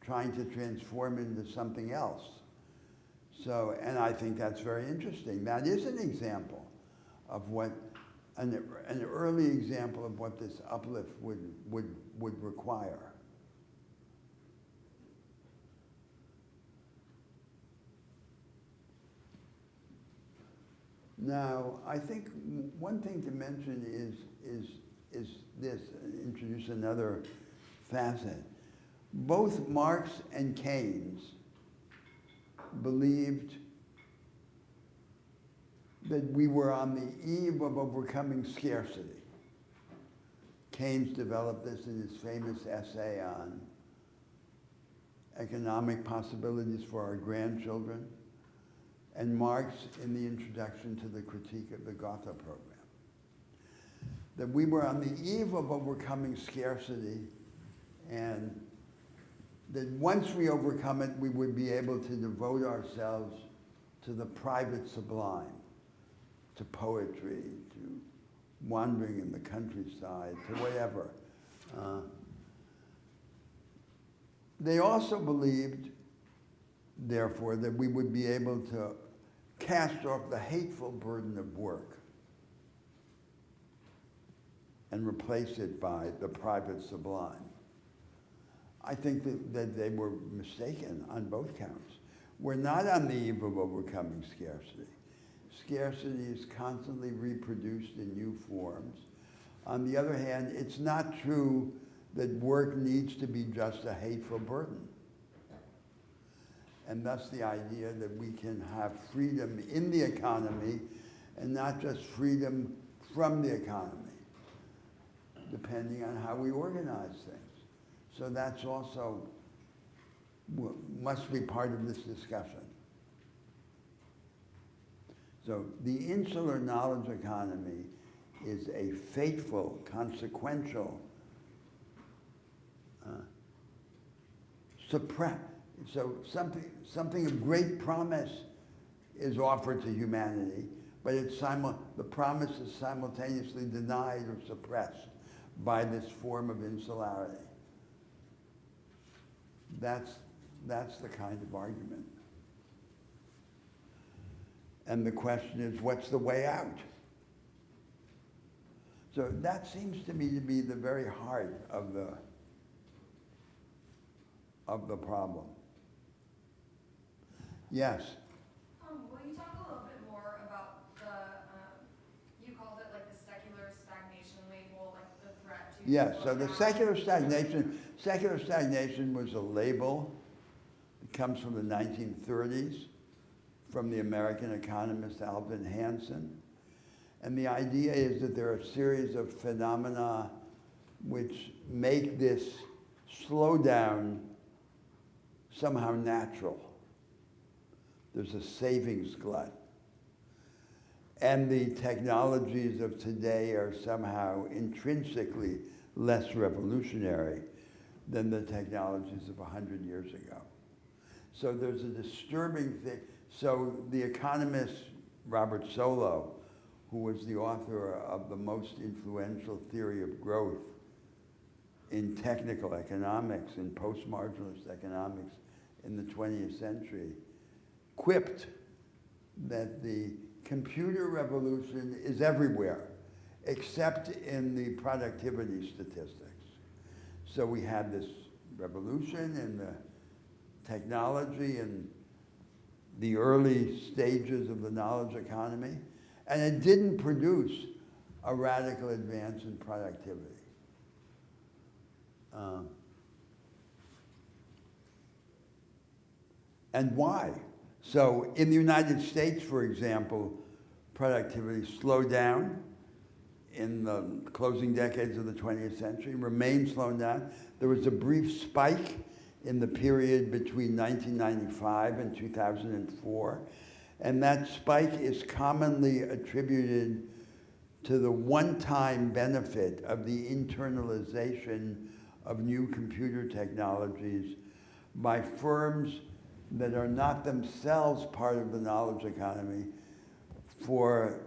trying to transform into something else. So, and I think that's very interesting. That is an example of what, an early example of what this uplift would require. Now, I think one thing to mention is this, introduce another facet. Both Marx and Keynes believed that we were on the eve of overcoming scarcity. Keynes developed this in his famous essay on economic possibilities for our grandchildren, and Marx in the introduction to the Critique of the Gotha program. That we were on the eve of overcoming scarcity, and that once we overcome it, we would be able to devote ourselves to the private sublime, to poetry, to wandering in the countryside, to whatever. They also believed, therefore, that we would be able to cast off the hateful burden of work and replace it by the private sublime. I think that they were mistaken on both counts. We're not on the eve of overcoming scarcity. Scarcity is constantly reproduced in new forms. On the other hand, it's not true that work needs to be just a hateful burden. And thus the idea that we can have freedom in the economy and not just freedom from the economy, depending on how we organize things. So that's also, must be part of this discussion. So the insular knowledge economy is a fateful, consequential, so something of great promise is offered to humanity, but the promise is simultaneously denied or suppressed by this form of insularity. That's the kind of argument. And the question is, what's the way out? So that seems to me to be the very heart of the problem. Yes? Will you talk a little bit more about the, you called it like the secular stagnation label, like the threat to... Yes, so the secular stagnation was a label. It comes from the 1930s, from the American economist Alvin Hansen. And the idea is that there are a series of phenomena which make this slowdown somehow natural. there's a savings glut. And the technologies of today are somehow intrinsically less revolutionary than the technologies of 100 years ago. So there's a disturbing thing. So the economist Robert Solow, who was the author of the most influential theory of growth in technical economics, in post-marginalist economics in the 20th century, quipped that the computer revolution is everywhere, except in the productivity statistics. So we had this revolution in the technology and the early stages of the knowledge economy, and it didn't produce a radical advance in productivity. And why? So in the United States, for example, productivity slowed down in the closing decades of the 20th century, remained slowing down. There was a brief spike in the period between 1995 and 2004, and that spike is commonly attributed to the one-time benefit of the internalization of new computer technologies by firms that are not themselves part of the knowledge economy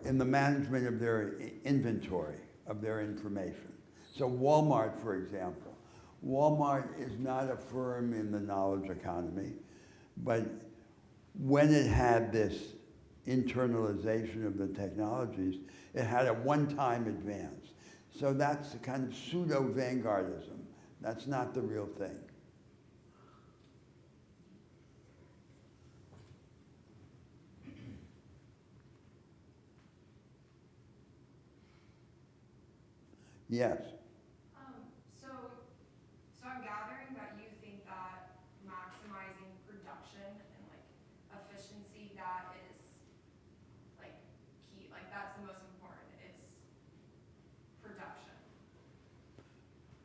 in the management of their inventory, of their information. So Walmart, for example. Walmart is not a firm in the knowledge economy, but when it had this internalization of the technologies, it had a one-time advance. So that's a kind of pseudo-vanguardism. That's not the real thing. Yes. So I'm gathering that you think that maximizing production and like efficiency, that is like key, like that's the most important, is production.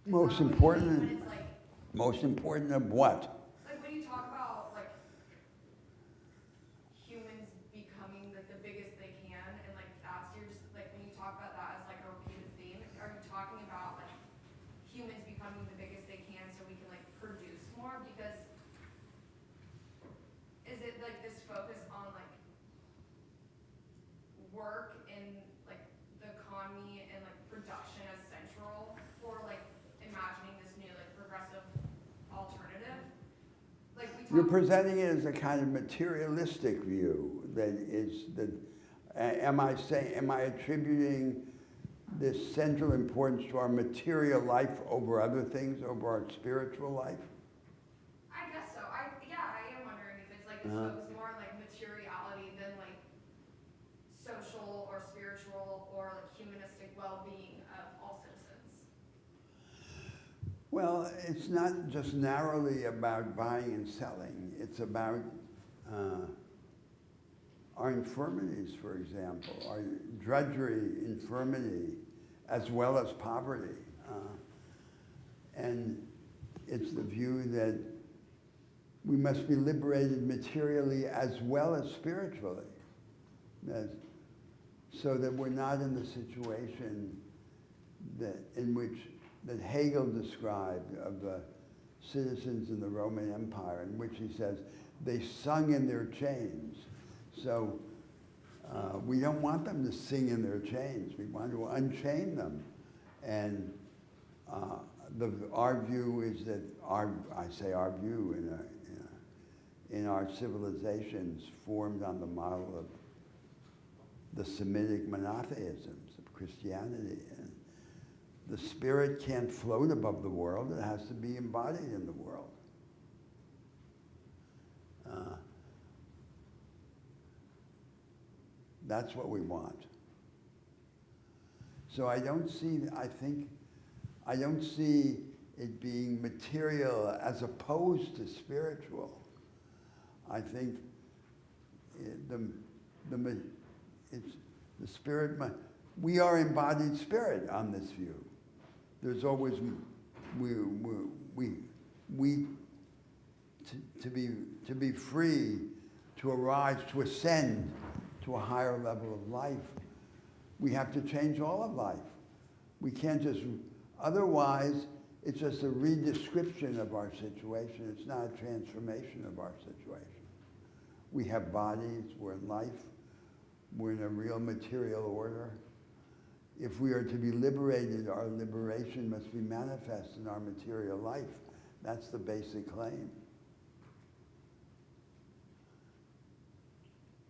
Is Most that what you important. mean when it's like, Most important of what? like when you talk about like humans becoming like the biggest they can, and like that's, you're just like, when you talk about that as like a repeated theme, are you talking about like humans becoming the biggest they can so we can like produce more? Because is it like this focus on like work and like the economy and like production as central for like imagining this new like progressive alternative? Like we You're talk, presenting it as a kind of materialistic view that is that. Am I attributing this central importance to our material life over other things, over our spiritual life? I guess so. I am wondering if it's like this focus more on like materiality than like social or spiritual or like humanistic well-being of all citizens. Well, it's not just narrowly about buying and selling. It's about our infirmities, for example, our drudgery, infirmity, as well as poverty. And it's the view that we must be liberated materially as well as spiritually, so that we're not in the situation that Hegel described of the citizens in the Roman Empire, in which he says they sung in their chains. So we don't want them to sing in their chains. We want to unchain them. And our view is that in our civilizations formed on the model of the Semitic monotheisms of Christianity. And the spirit can't float above the world. It has to be embodied in the world. That's what we want. So I don't see it being material as opposed to spiritual. I think it's the spirit. We are embodied spirit on this view. There's always to be free to arise, to ascend to a higher level of life, we have to change all of life. We can't just, otherwise, it's just a redescription of our situation. It's not a transformation of our situation. We have bodies, we're in life, we're in a real material order. If we are to be liberated, our liberation must be manifest in our material life. That's the basic claim.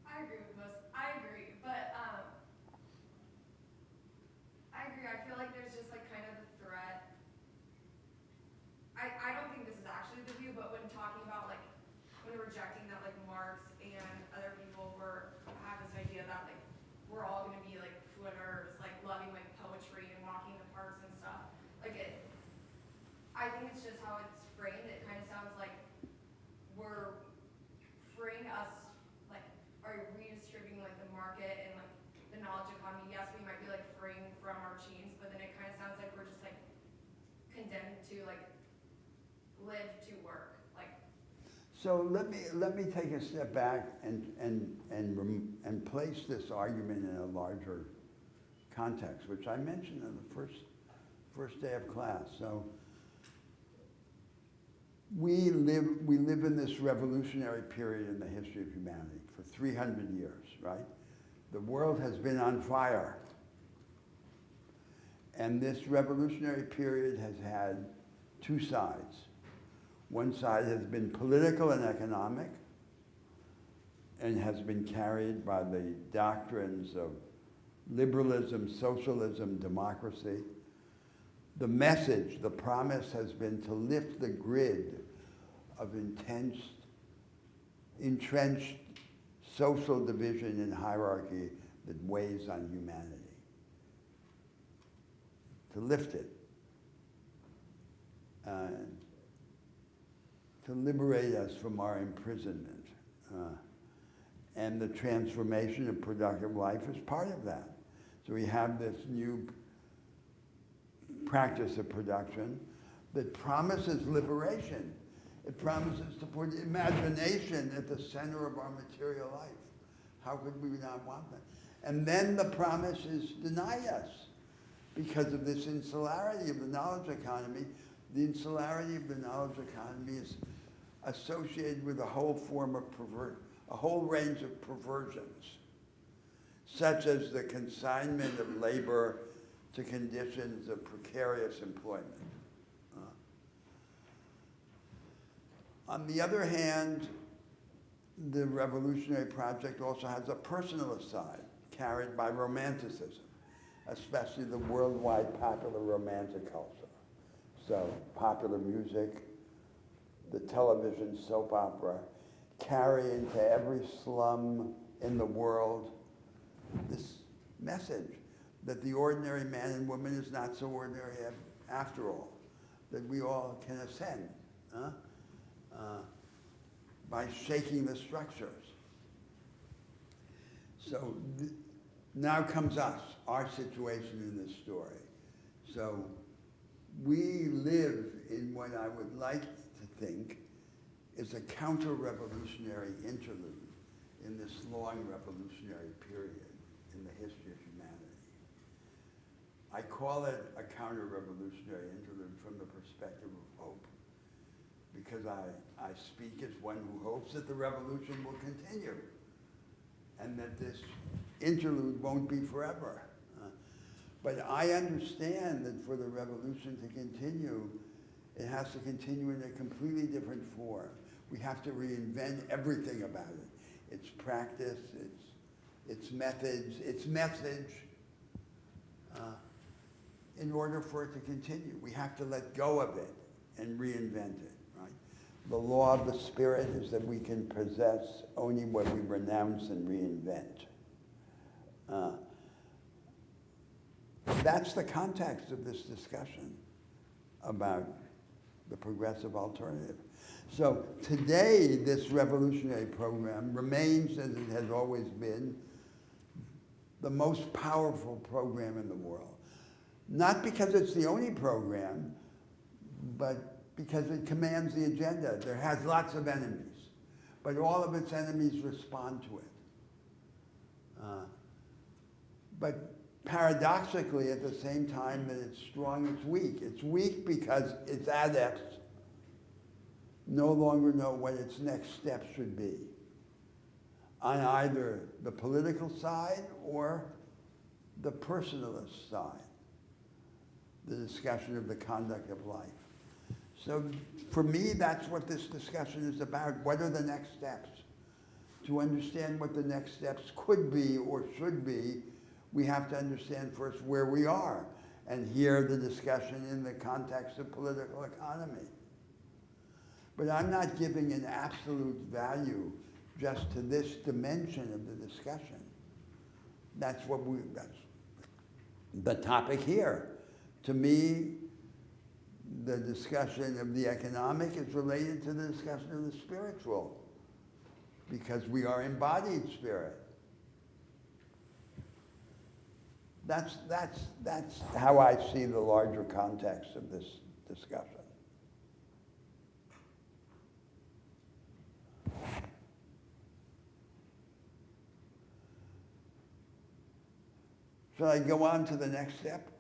I agree with most, I agree, but, I agree, I feel like there's just like kind of the threat. I don't think this is actually the view, but when talking about like, when rejecting that like Marx and other people have this idea that like, we're all gonna be like footers, like loving like poetry and walking in the parks and stuff. Like I think it's just how it's framed, it kind of sounds like we're freeing us, like, are redistributing like the market and like the knowledge economy. Yes, we might be like freeing from our chains, but then it kind of sounds like we're just like condemned to like live to work. Like, So let me take a step back and place this argument in a larger context, which I mentioned in the first day of class. So we live in this revolutionary period in the history of humanity for 300 years, right? The world has been on fire. And this revolutionary period has had two sides. One side has been political and economic and has been carried by the doctrines of liberalism, socialism, democracy. The message, the promise has been to lift the grid of intense, entrenched social division and hierarchy that weighs on humanity. To lift it. To liberate us from our imprisonment. And the transformation of productive life is part of that. So we have this new practice of production that promises liberation. It promises to put imagination at the center of our material life. How could we not want that? And then the promises deny us because of this insularity of the knowledge economy. The insularity of the knowledge economy is associated with a whole range of perversions, such as the consignment of labor to conditions of precarious employment. On the other hand, the revolutionary project also has a personal side carried by romanticism, especially the worldwide popular romantic culture. So popular music, the television soap opera, carry into every slum in the world this message that the ordinary man and woman is not so ordinary after all, that we all can ascend by shaking the structures. So now comes us, our situation in this story. So we live in what I would like to think is a counter-revolutionary interlude in this long revolutionary period in the history of humanity. I call it a counter-revolutionary interlude from the perspective of hope, because I speak as one who hopes that the revolution will continue and that this interlude won't be forever. But I understand that for the revolution to continue, it has to continue in a completely different form. We have to reinvent everything about it. Its practice, its methods, its message. In order for it to continue, we have to let go of it and reinvent it, right? The law of the spirit is that we can possess only what we renounce and reinvent. That's the context of this discussion about the progressive alternative. So today, this revolutionary program remains, as it has always been, the most powerful program in the world. Not because it's the only program, but because it commands the agenda. There has lots of enemies, but all of its enemies respond to it. But paradoxically, at the same time that it's strong, it's weak. It's weak because its adepts no longer know what its next step should be on either the political side or the personalist side, the discussion of the conduct of life. So for me, that's what this discussion is about. What are the next steps? To understand what the next steps could be or should be, we have to understand first where we are and hear the discussion in the context of political economy. But I'm not giving an absolute value just to this dimension of the discussion. That's the topic here. To me, the discussion of the economic is related to the discussion of the spiritual, because we are embodied spirit. That's how I see the larger context of this discussion. Shall I go on to the next step?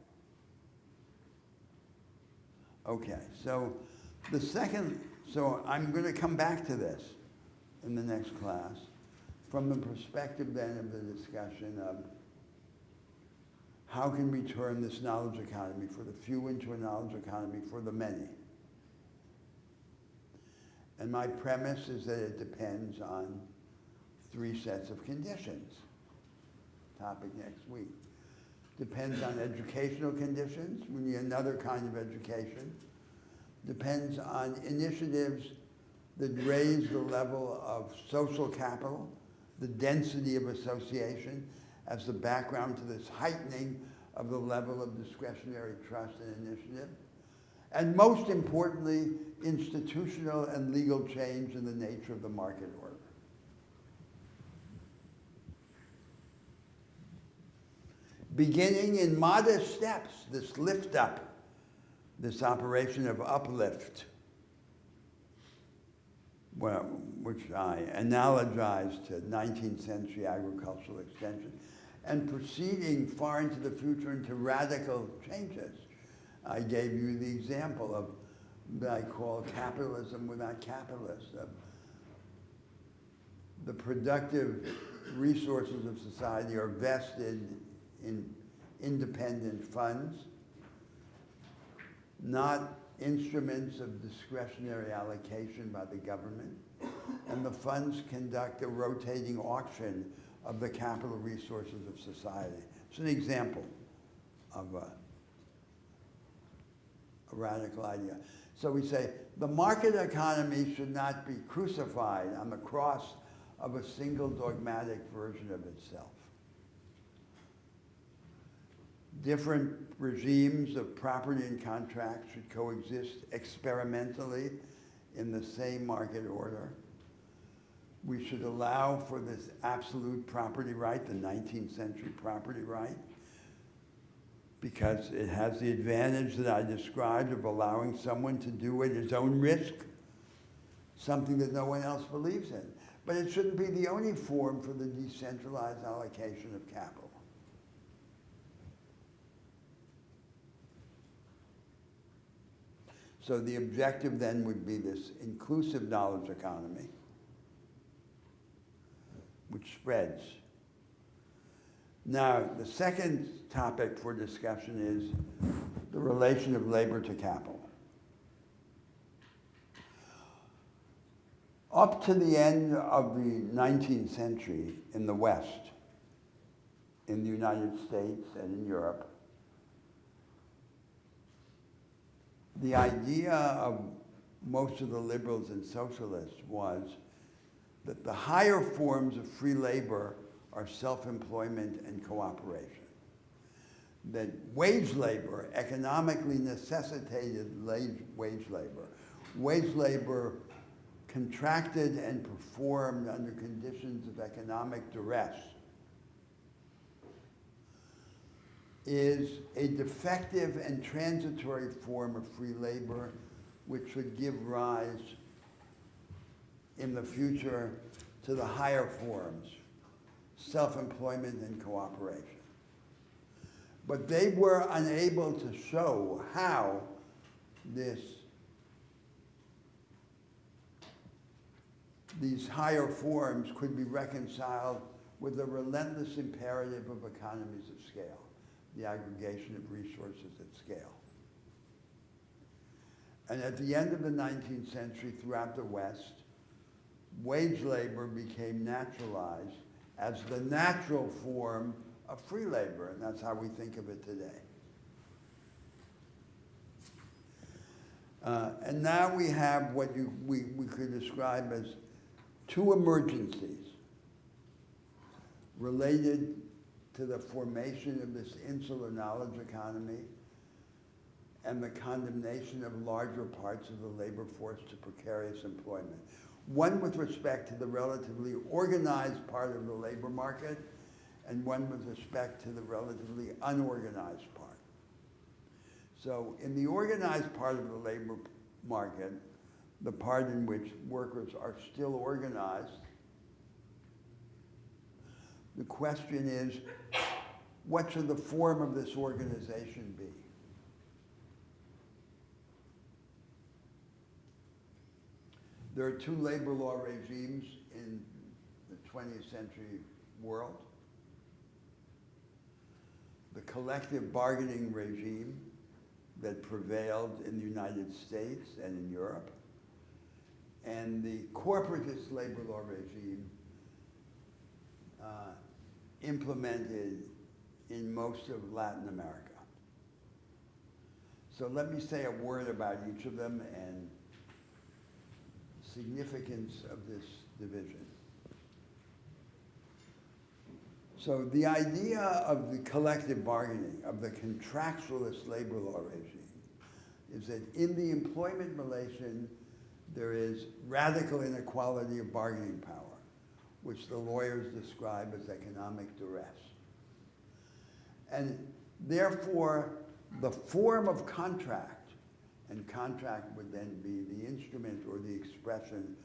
Okay, so I'm going to come back to this in the next class from the perspective then of the discussion of how can we turn this knowledge economy for the few into a knowledge economy for the many? And my premise is that it depends on 3 sets of conditions. Topic next week. Depends on educational conditions. We need another kind of education. Depends on initiatives that raise the level of social capital, the density of association, as the background to this heightening of the level of discretionary trust and initiative. And most importantly, institutional and legal change in the nature of the market order. Beginning in modest steps, this lift up, this operation of uplift, well, which I analogize to 19th century agricultural extension, and proceeding far into the future into radical changes. I gave you the example of that I call capitalism without capitalists. The productive resources of society are vested in independent funds, not instruments of discretionary allocation by the government, and the funds conduct a rotating auction of the capital resources of society. It's an example of a radical idea. So we say the market economy should not be crucified on the cross of a single dogmatic version of itself. Different regimes of property and contract should coexist experimentally in the same market order. We should allow for this absolute property right, the 19th century property right, because it has the advantage that I described of allowing someone to do at his own risk, something that no one else believes in. But it shouldn't be the only form for the decentralized allocation of capital. So the objective then would be this inclusive knowledge economy, which spreads. Now, the second topic for discussion is the relation of labor to capital. Up to the end of the 19th century in the West, in the United States and in Europe, the idea of most of the liberals and socialists was that the higher forms of free labor are self-employment and cooperation. That wage labor economically necessitated wage labor. Wage labor contracted and performed under conditions of economic duress is a defective and transitory form of free labor which would give rise in the future to the higher forms, self-employment and cooperation. But they were unable to show how these higher forms could be reconciled with the relentless imperative of economies of scale, the aggregation of resources at scale. And at the end of the 19th century, throughout the West, wage labor became naturalized as the natural form of free labor, and that's how we think of it today. And now we have what we could describe as two emergencies related to the formation of this insular knowledge economy and the condemnation of larger parts of the labor force to precarious employment. One with respect to the relatively organized part of the labor market, and one with respect to the relatively unorganized part. So in the organized part of the labor market, the part in which workers are still organized, the question is, what should the form of this organization be? There are two labor law regimes in the 20th century world. The collective bargaining regime that prevailed in the United States and in Europe, and the corporatist labor law regime implemented in most of Latin America. So let me say a word about each of them and significance of this division. So the idea of the collective bargaining, of the contractualist labor law regime, is that in the employment relation, there is radical inequality of bargaining power, which the lawyers describe as economic duress. And therefore, the form of contract, and contract would then be the instrument or the expression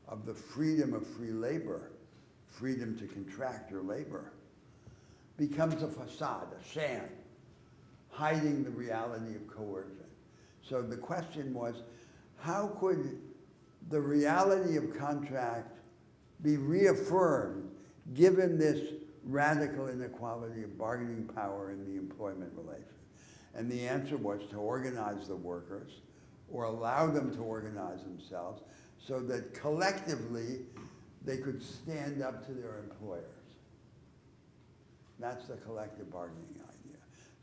of the freedom of free labor, freedom to contract your labor, becomes a facade, a sham, hiding the reality of coercion. So the question was, how could the reality of contract be reaffirmed given this radical inequality of bargaining power in the employment relation? And the answer was to organize the workers or allow them to organize themselves so that collectively they could stand up to their employers. That's the collective bargaining idea.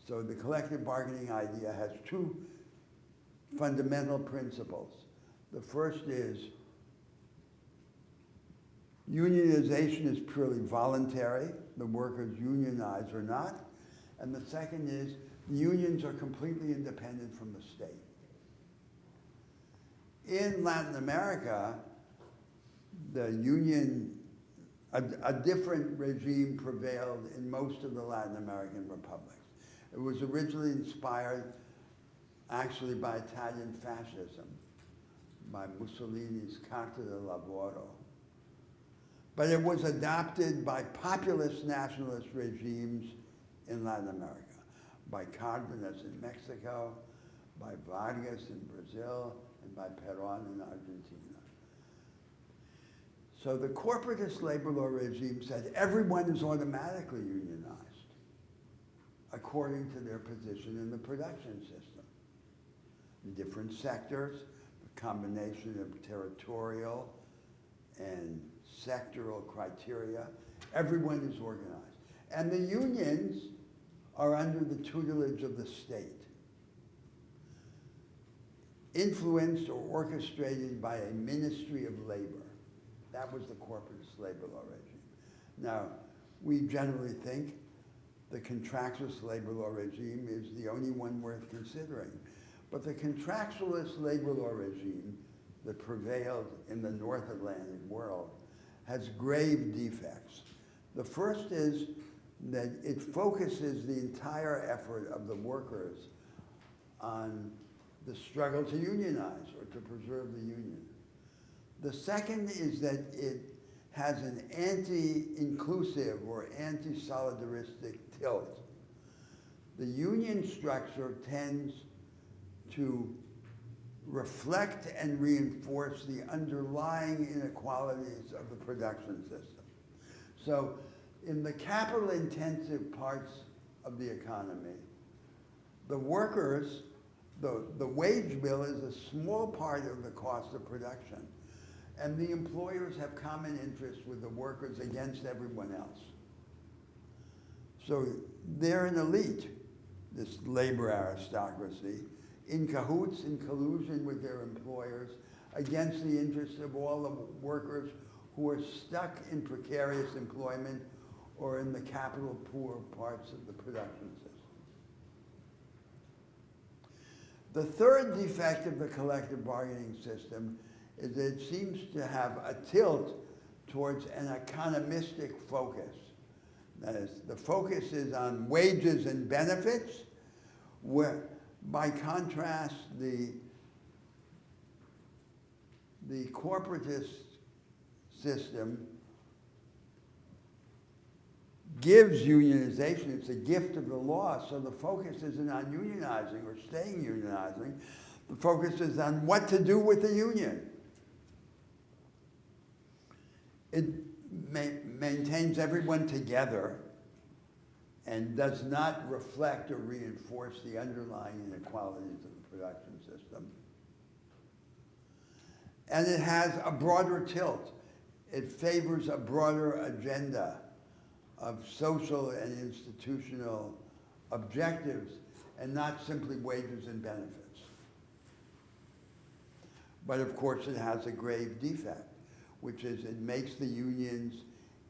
So the collective bargaining idea has two fundamental principles. The first is unionization is purely voluntary. The workers unionize or not. And the second is the unions are completely independent from the state. In Latin America, the union, a different regime prevailed in most of the Latin American republics. It was originally inspired actually by Italian fascism, by Mussolini's Carta del Lavoro. But it was adopted by populist nationalist regimes in Latin America, by Cárdenas in Mexico, by Vargas in Brazil, and by Perón in Argentina. So the corporatist labor law regime said everyone is automatically unionized according to their position in the production system. In different sectors, the combination of territorial and sectoral criteria, everyone is organized. And the unions are under the tutelage of the state, influenced or orchestrated by a ministry of labor. That was the corporatist labor law regime. Now, we generally think the contractualist labor law regime is the only one worth considering. But the contractualist labor law regime that prevailed in the North Atlantic world has grave defects. The first is that it focuses the entire effort of the workers on the struggle to unionize or to preserve the union. The second is that it has an anti-inclusive or anti-solidaristic tilt. The union structure tends to reflect and reinforce the underlying inequalities of the production system. So in the capital-intensive parts of the economy, the workers, the wage bill is a small part of the cost of production. And the employers have common interests with the workers against everyone else. So they're an elite, this labor aristocracy, in cahoots, in collusion with their employers, against the interests of all the workers who are stuck in precarious employment or in the capital poor parts of the production system. The third defect of the collective bargaining system is that it seems to have a tilt towards an economistic focus. That is, the focus is on wages and benefits, where, by contrast, the corporatist system gives unionization. It's a gift of the law, so the focus isn't on unionizing or staying unionizing. The focus is on what to do with the union. It maintains everyone together and does not reflect or reinforce the underlying inequalities of the production system. And it has a broader tilt. It favors a broader agenda of social and institutional objectives and not simply wages and benefits. But of course it has a grave defect, which is it makes the unions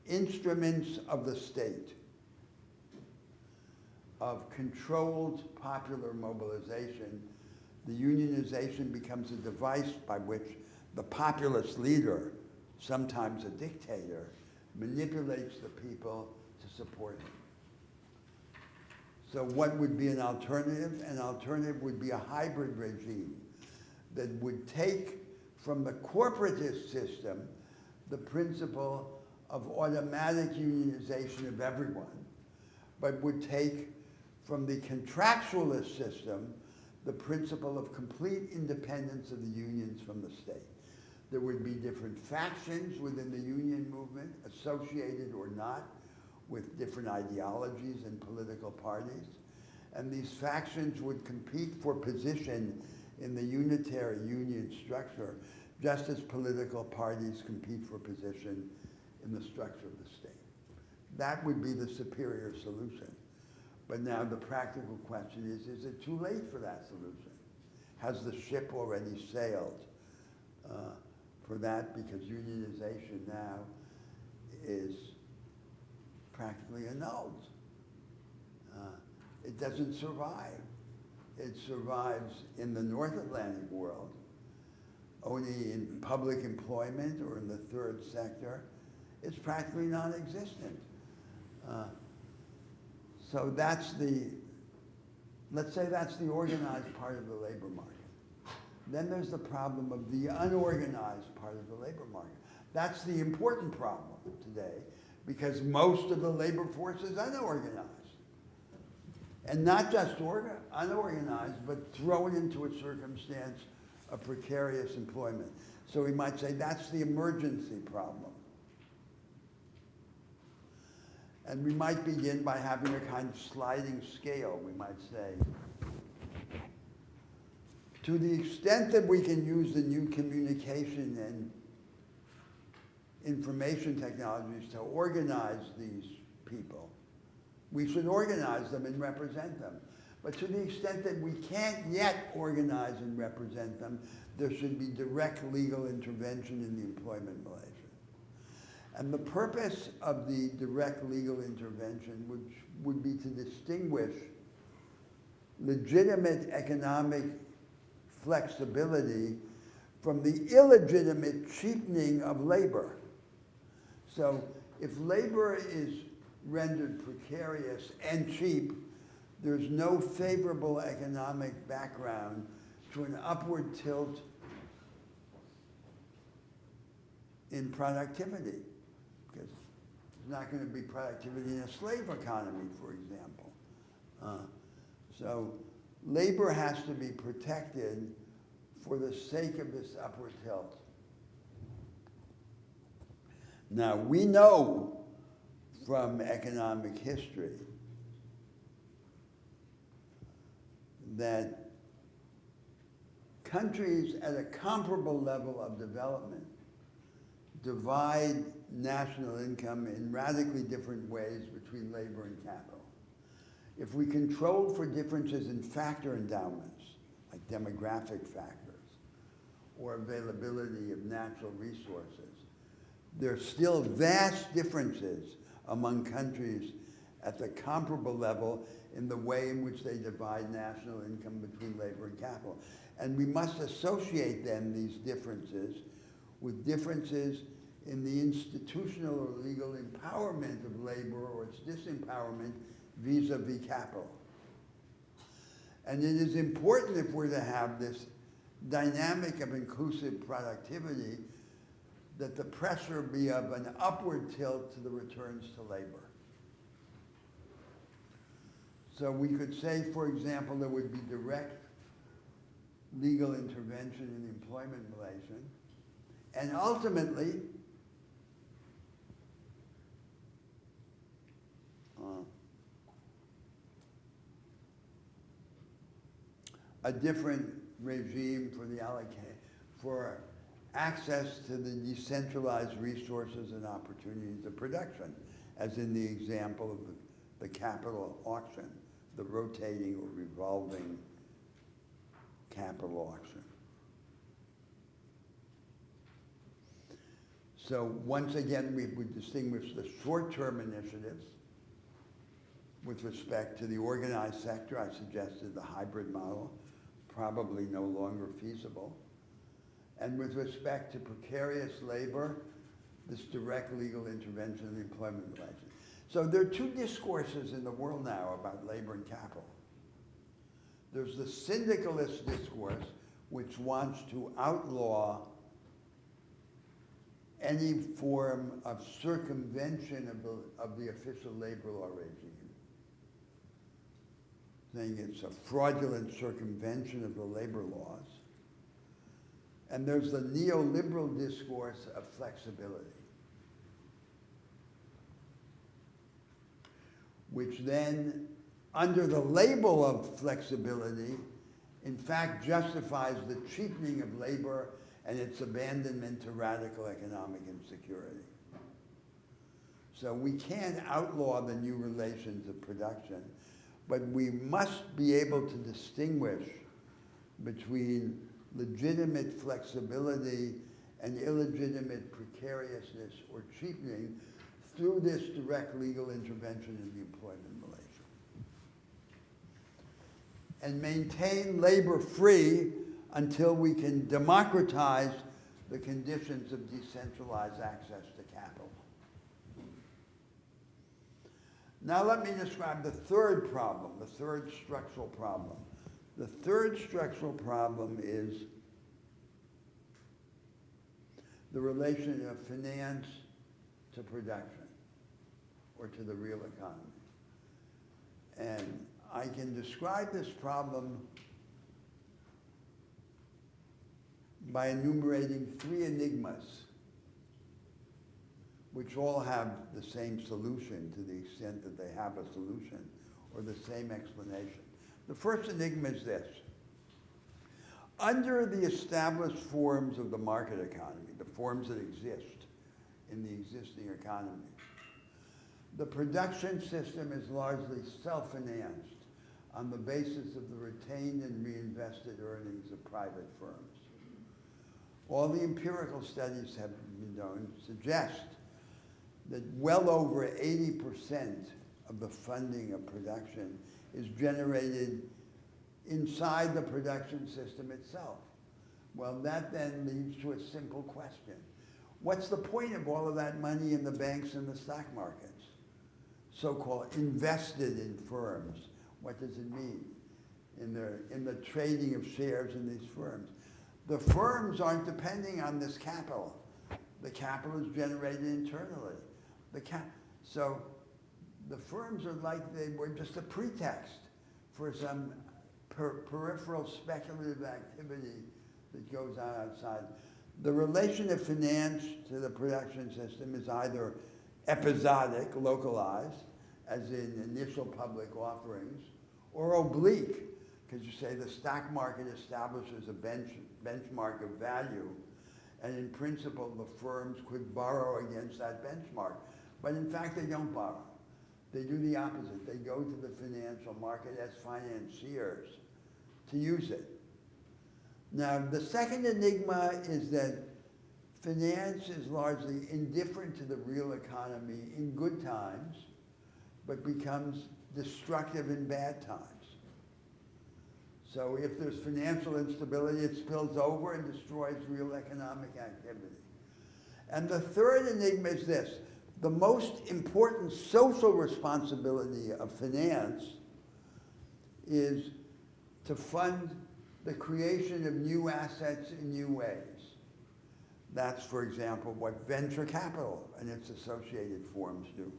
instruments of the state, of controlled popular mobilization. The unionization becomes a device by which the populist leader, sometimes a dictator, manipulates the people to support him. So what would be an alternative? An alternative would be a hybrid regime that would take from the corporatist system the principle of automatic unionization of everyone, but would take from the contractualist system the principle of complete independence of the unions from the state. There would be different factions within the union movement, associated or not, with different ideologies and political parties. And these factions would compete for position in the unitary union structure, just as political parties compete for position in the structure of the state. That would be the superior solution. But now the practical question is it too late for that solution? Has the ship already sailed for that? Because unionization now is practically annulled. It doesn't survive. It survives in the North Atlantic world, only in public employment or in the third sector. It's practically non-existent. So that's let's say that's the organized part of the labor market. Then there's the problem of the unorganized part of the labor market. That's the important problem today, because most of the labor force is unorganized. And not just unorganized, but thrown into a circumstance of precarious employment. So we might say that's the emergency problem. And we might begin by having a kind of sliding scale, we might say. To the extent that we can use the new communication and information technologies to organize these people, we should organize them and represent them. But to the extent that we can't yet organize and represent them, there should be direct legal intervention in the employment relations. And the purpose of the direct legal intervention would be to distinguish legitimate economic flexibility from the illegitimate cheapening of labor. So if labor is rendered precarious and cheap, there's no favorable economic background to an upward tilt in productivity, because there's not going to be productivity in a slave economy, for example. So labor has to be protected for the sake of this upward tilt. Now, we know from economic history that countries at a comparable level of development divide national income in radically different ways between labor and capital. If we controlled for differences in factor endowments, like demographic factors, or availability of natural resources, there's still vast differences among countries at the comparable level in the way in which they divide national income between labor and capital. And we must associate then these differences with differences in the institutional or legal empowerment of labor or its disempowerment vis-a-vis capital. And it is important, if we're to have this dynamic of inclusive productivity, that the pressure be of an upward tilt to the returns to labor. So we could say, for example, there would be direct legal intervention in employment relation, and ultimately, a different regime for the for access to the decentralized resources and opportunities of production, as in the example of the capital auction, the rotating or revolving capital auction. So once again, we would distinguish the short-term initiatives with respect to the organized sector. I suggested the hybrid model, probably no longer feasible. And with respect to precarious labor, this direct legal intervention in employment relations. So there are two discourses in the world now about labor and capital. There's the syndicalist discourse, which wants to outlaw any form of circumvention of the official labor law regime, saying it's a fraudulent circumvention of the labor laws. And there's the neoliberal discourse of flexibility, which then, under the label of flexibility, in fact justifies the cheapening of labor and its abandonment to radical economic insecurity. So we can't outlaw the new relations of production, but we must be able to distinguish between legitimate flexibility and illegitimate precariousness or cheapening through this direct legal intervention in the employment relation. And maintain labor free until we can democratize the conditions of decentralized access to capital. Now let me describe the third problem, the third structural problem. The third structural problem is the relation of finance to production or to the real economy. And I can describe this problem by enumerating three enigmas, which all have the same solution to the extent that they have a solution, or the same explanation. The first enigma is this. Under the established forms of the market economy, the forms that exist in the existing economy, the production system is largely self-financed on the basis of the retained and reinvested earnings of private firms. All the empirical studies have been done suggest that well over 80% of the funding of production is generated inside the production system itself. Well, that then leads to a simple question. What's the point of all of that money in the banks and the stock markets? So-called invested in firms. What does it mean? In the trading of shares in these firms. The firms aren't depending on this capital. The capital is generated internally. So the firms are like they were just a pretext for some peripheral speculative activity that goes on outside. The relation of finance to the production system is either episodic, localized, as in initial public offerings, or oblique, because you say the stock market establishes a benchmark of value, and in principle the firms could borrow against that benchmark. But in fact they don't borrow. They do the opposite. They go to the financial market as financiers to use it. Now, the second enigma is that finance is largely indifferent to the real economy in good times, but becomes destructive in bad times. So if there's financial instability, it spills over and destroys real economic activity. And the third enigma is this: the most important social responsibility of finance is to fund the creation of new assets in new ways. That's, for example, what venture capital and its associated forms do.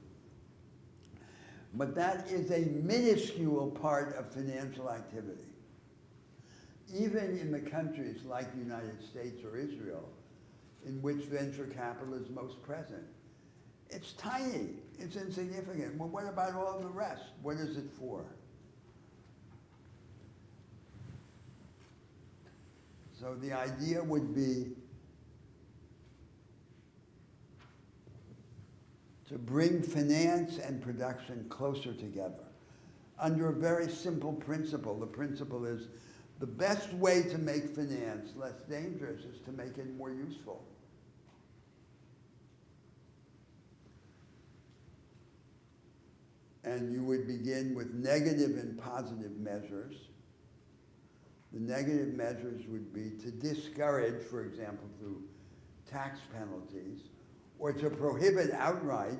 But that is a minuscule part of financial activity. Even in the countries like the United States or Israel, in which venture capital is most present, it's tiny, it's insignificant. Well, what about all the rest? What is it for? So the idea would be to bring finance and production closer together under a very simple principle. The principle is the best way to make finance less dangerous is to make it more useful. And you would begin with negative and positive measures. The negative measures would be to discourage, for example, through tax penalties, or to prohibit outright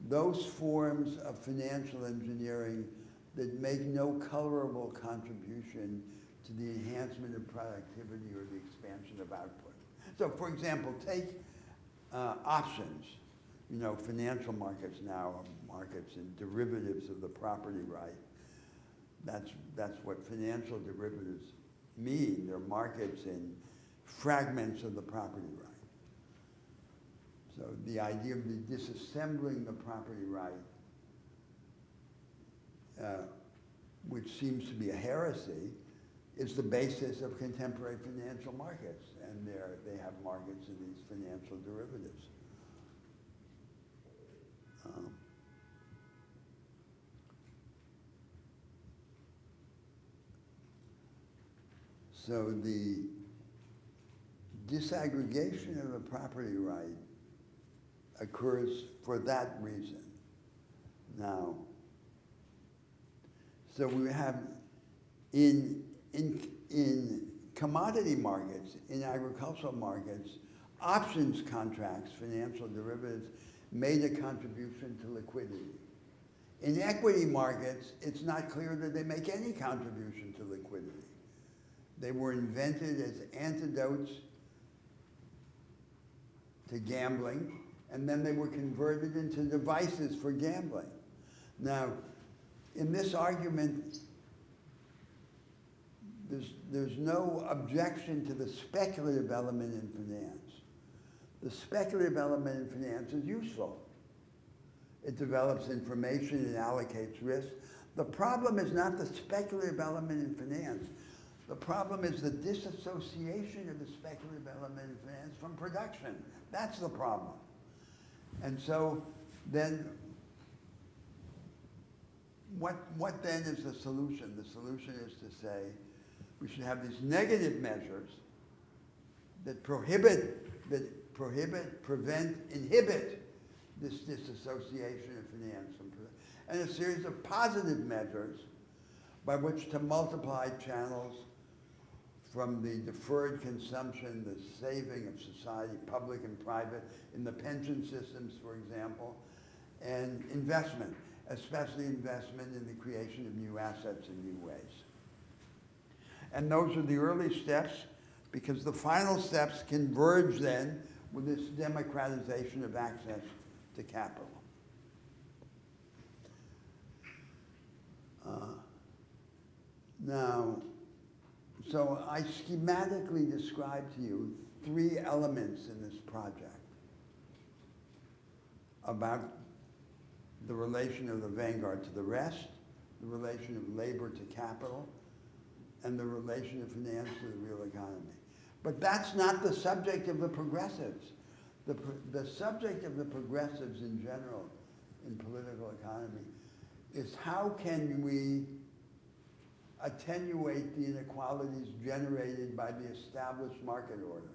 those forms of financial engineering that make no colorable contribution to the enhancement of productivity or the expansion of output. So, for example, take options. You know, financial markets now are markets in derivatives of the property right. That's what financial derivatives mean. They're markets in fragments of the property right. So the idea of the disassembling the property right, which seems to be a heresy, is the basis of contemporary financial markets. And they have markets in these financial derivatives. So the disaggregation of the property right occurs for that reason. Now, so we have in commodity markets, in agricultural markets, options contracts, financial derivatives, made a contribution to liquidity. In equity markets, it's not clear that they make any contribution to liquidity. They were invented as antidotes to gambling, and then they were converted into devices for gambling. Now, in this argument, there's no objection to the speculative element in finance. The speculative element in finance is useful. It develops information, it allocates risk. The problem is not the speculative element in finance. The problem is the disassociation of the speculative element in finance from production. That's the problem. And so then, what then is the solution? The solution is to say we should have these negative measures that inhibit this disassociation of finance from production, and a series of positive measures by which to multiply channels from the deferred consumption, the saving of society, public and private, in the pension systems, for example, and investment, especially investment in the creation of new assets in new ways. And those are the early steps, because the final steps converge then with this democratization of access to capital. Now, so I schematically described to you 3 elements in this project about the relation of the vanguard to the rest, the relation of labor to capital, and the relation of finance to the real economy. But that's not the subject of the progressives. The subject of the progressives in general in political economy is how can we attenuate the inequalities generated by the established market order.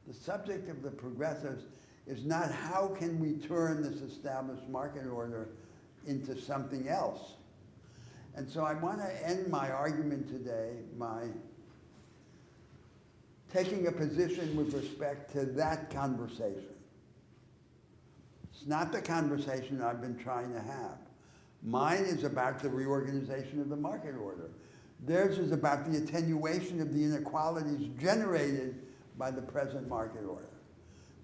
The subject of the progressives is not how can we turn this established market order into something else. And so I want to end my argument today by taking a position with respect to that conversation. It's not the conversation I've been trying to have. Mine is about the reorganization of the market order. Theirs is about the attenuation of the inequalities generated by the present market order.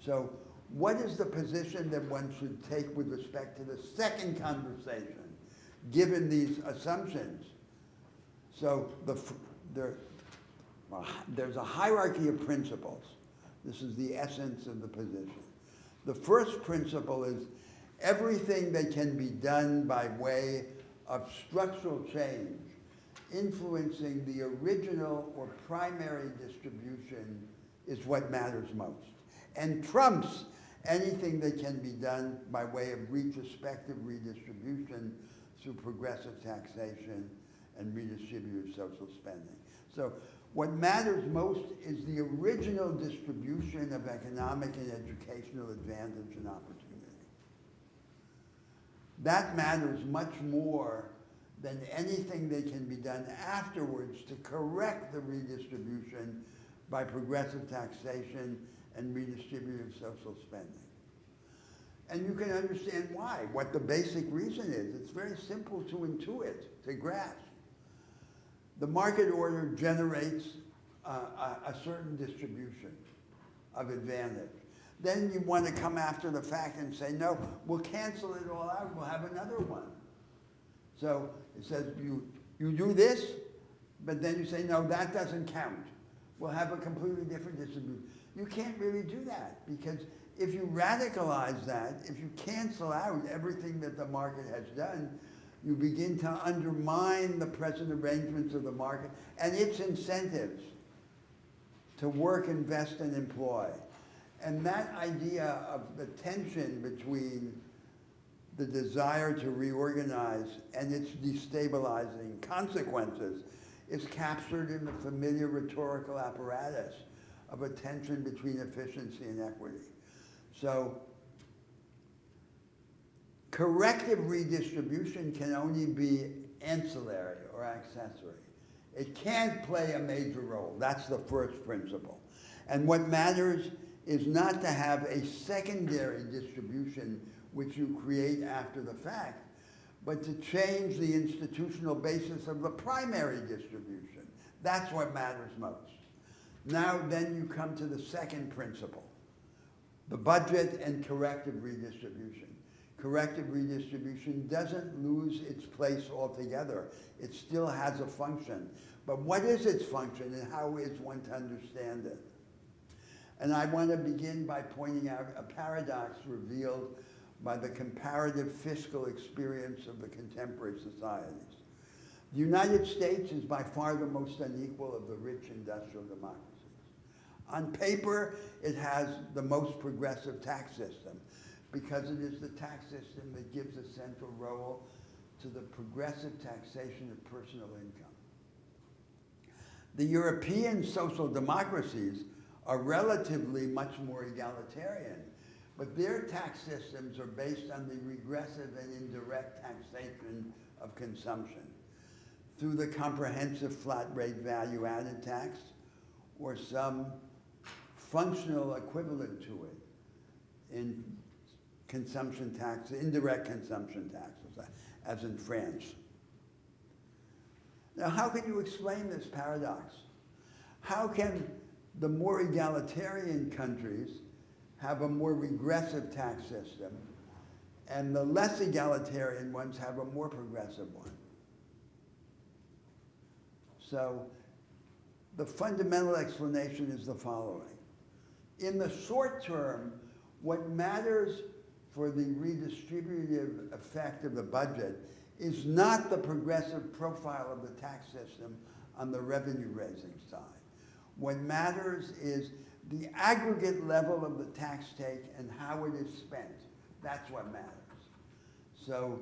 So what is the position that one should take with respect to the second conversation, given these assumptions? So there's a hierarchy of principles. This is the essence of the position. The first principle is everything that can be done by way of structural change, influencing the original or primary distribution, is what matters most, and trumps anything that can be done by way of retrospective redistribution through progressive taxation and redistributive social spending. So what matters most is the original distribution of economic and educational advantage and opportunity. That matters much more than anything that can be done afterwards to correct the redistribution by progressive taxation and redistributive social spending. And you can understand why, what the basic reason is. It's very simple to intuit, to grasp. The market order generates a certain distribution of advantage. Then you want to come after the fact and say, no, we'll cancel it all out, we'll have another one. So it says you do this, but then you say, no, that doesn't count. We'll have a completely different distribution. You can't really do that, because if you radicalize that, if you cancel out everything that the market has done, you begin to undermine the present arrangements of the market and its incentives to work, invest, and employ. And that idea of the tension between the desire to reorganize and its destabilizing consequences is captured in the familiar rhetorical apparatus of a tension between efficiency and equity. So corrective redistribution can only be ancillary or accessory. It can't play a major role. That's the first principle. And what matters is not to have a secondary distribution which you create after the fact, but to change the institutional basis of the primary distribution. That's what matters most. Now then you come to the second principle, the budget and corrective redistribution. Corrective redistribution doesn't lose its place altogether. It still has a function. But what is its function and how is one to understand it? And I want to begin by pointing out a paradox revealed by the comparative fiscal experience of the contemporary societies. The United States is by far the most unequal of the rich industrial democracies. On paper, it has the most progressive tax system because it is the tax system that gives a central role to the progressive taxation of personal income. The European social democracies are relatively much more egalitarian, but their tax systems are based on the regressive and indirect taxation of consumption through the comprehensive flat rate value-added tax or some functional equivalent to it in consumption tax, indirect consumption taxes, as in France. Now, how can you explain this paradox? How can the more egalitarian countries have a more regressive tax system, and the less egalitarian ones have a more progressive one. So the fundamental explanation is the following. In the short term, what matters for the redistributive effect of the budget is not the progressive profile of the tax system on the revenue-raising side. What matters is the aggregate level of the tax take and how it is spent. That's what matters. So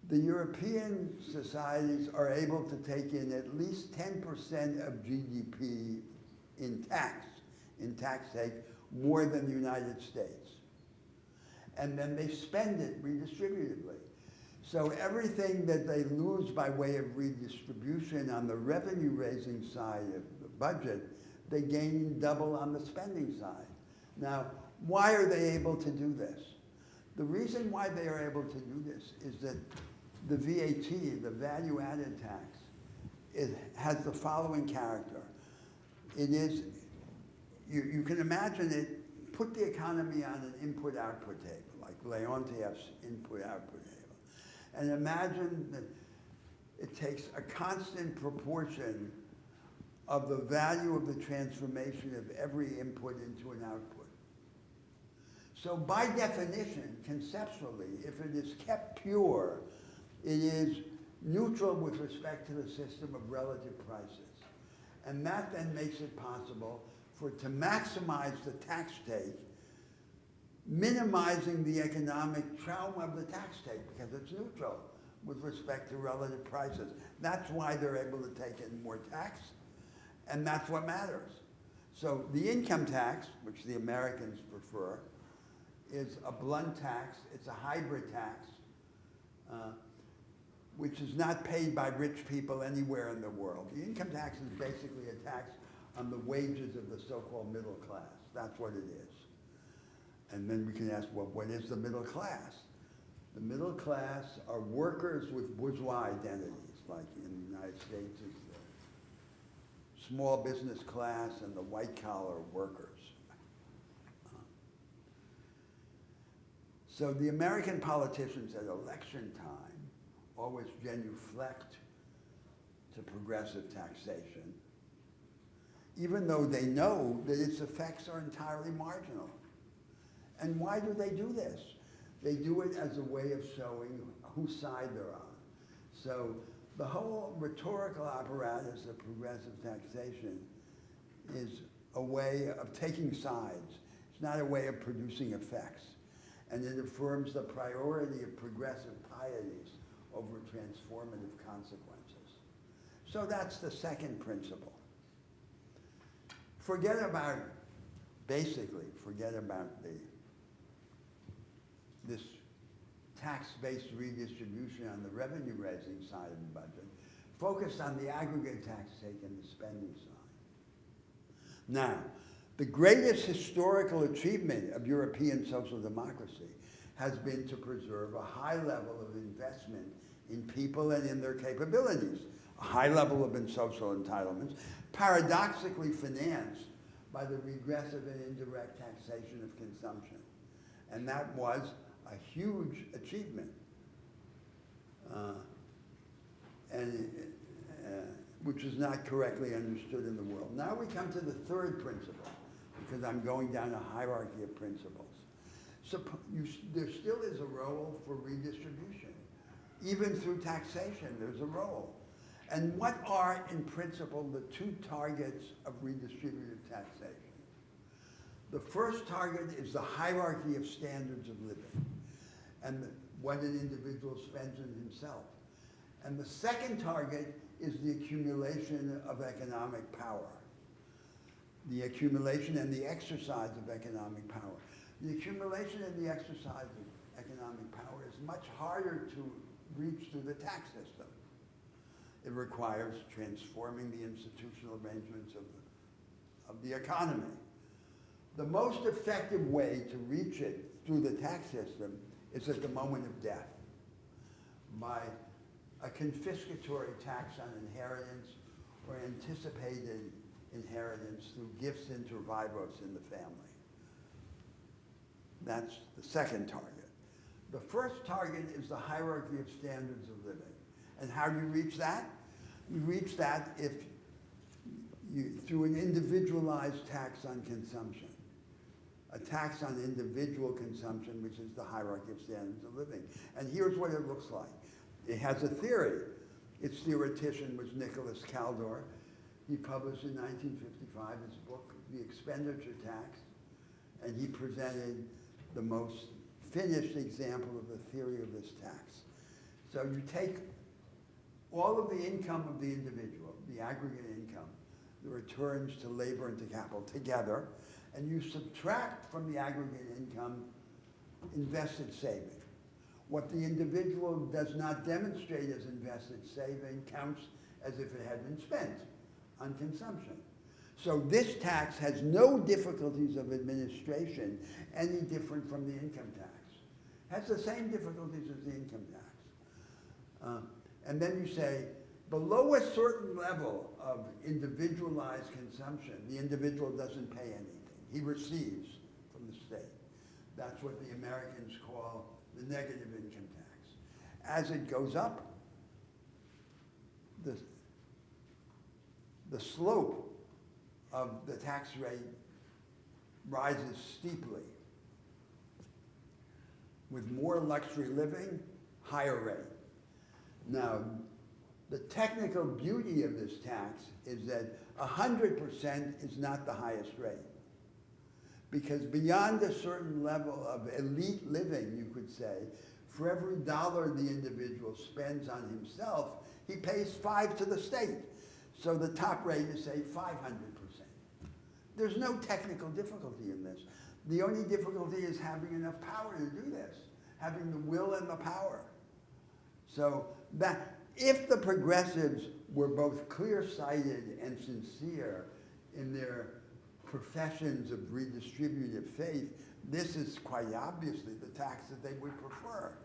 the European societies are able to take in at least 10% of GDP in tax take, more than the United States. And then they spend it redistributively. So everything that they lose by way of redistribution on the revenue-raising side of the budget, they gain double on the spending side. Now, why are they able to do this? The reason why they are able to do this is that the VAT, the value-added tax, it has the following character. It is, you can imagine it, put the economy on an input-output table, like Leontief's input-output table. And imagine that it takes a constant proportion of the value of the transformation of every input into an output. So by definition, conceptually, if it is kept pure, it is neutral with respect to the system of relative prices. And that then makes it possible for it to maximize the tax take, minimizing the economic trauma of the tax take because it's neutral with respect to relative prices. That's why they're able to take in more tax, and that's what matters. So the income tax, which the Americans prefer, is a blunt tax. It's a hybrid tax, which is not paid by rich people anywhere in the world. The income tax is basically a tax on the wages of the so-called middle class. That's what it is. And then we can ask, well, what is the middle class? The middle class are workers with bourgeois identities, like in the United States is the small business class and the white-collar workers. So the American politicians at election time always genuflect to progressive taxation, even though they know that its effects are entirely marginal. And why do they do this? They do it as a way of showing whose side they're on. So the whole rhetorical apparatus of progressive taxation is a way of taking sides. It's not a way of producing effects. And it affirms the priority of progressive pieties over transformative consequences. So that's the second principle. Forget about this tax-based redistribution on the revenue-raising side of the budget. Focus on the aggregate tax take and the spending side. Now, the greatest historical achievement of European social democracy has been to preserve a high level of investment in people and in their capabilities, a high level of social entitlements, paradoxically financed by the regressive and indirect taxation of consumption. And that was a huge achievement, which is not correctly understood in the world. Now we come to the third principle, because I'm going down a hierarchy of principles. So there still is a role for redistribution. Even through taxation, there's a role. And what are, in principle, the two targets of redistributive taxation? The first target is the hierarchy of standards of living and what an individual spends in himself. And the second target is the accumulation of economic power. The accumulation and the exercise of economic power. The accumulation and the exercise of economic power is much harder to reach through the tax system. It requires transforming the institutional arrangements of the economy. The most effective way to reach it through the tax system is at the moment of death, by a confiscatory tax on inheritance or anticipated inheritance through gifts inter vivos in the family. That's the second target. The first target is the hierarchy of standards of living. And how do you reach that? You reach that if through an individualized tax on consumption. A tax on individual consumption, which is the hierarchy of standards of living. And here's what it looks like. It has a theory. Its theoretician was Nicholas Kaldor. He published in 1955 his book, The Expenditure Tax, and he presented the most finished example of the theory of this tax. So you take all of the income of the individual, the aggregate income, the returns to labor and to capital together, and you subtract from the aggregate income invested saving. What the individual does not demonstrate as invested saving counts as if it had been spent on consumption. So this tax has no difficulties of administration any different from the income tax. Has the same difficulties as the income tax. And then you say, below a certain level of individualized consumption, the individual doesn't pay anything. He receives from the state. That's what the Americans call the negative income tax. As it goes up, the slope of the tax rate rises steeply. With more luxury living, higher rate. Now, the technical beauty of this tax is that 100% is not the highest rate. Because beyond a certain level of elite living, you could say, for every dollar the individual spends on himself, he pays 5 to the state. So the top rate is, say, 500%. There's no technical difficulty in this. The only difficulty is having enough power to do this, having the will and the power. So that if the progressives were both clear-sighted and sincere in their professions of redistributive faith, this is quite obviously the tax that they would prefer.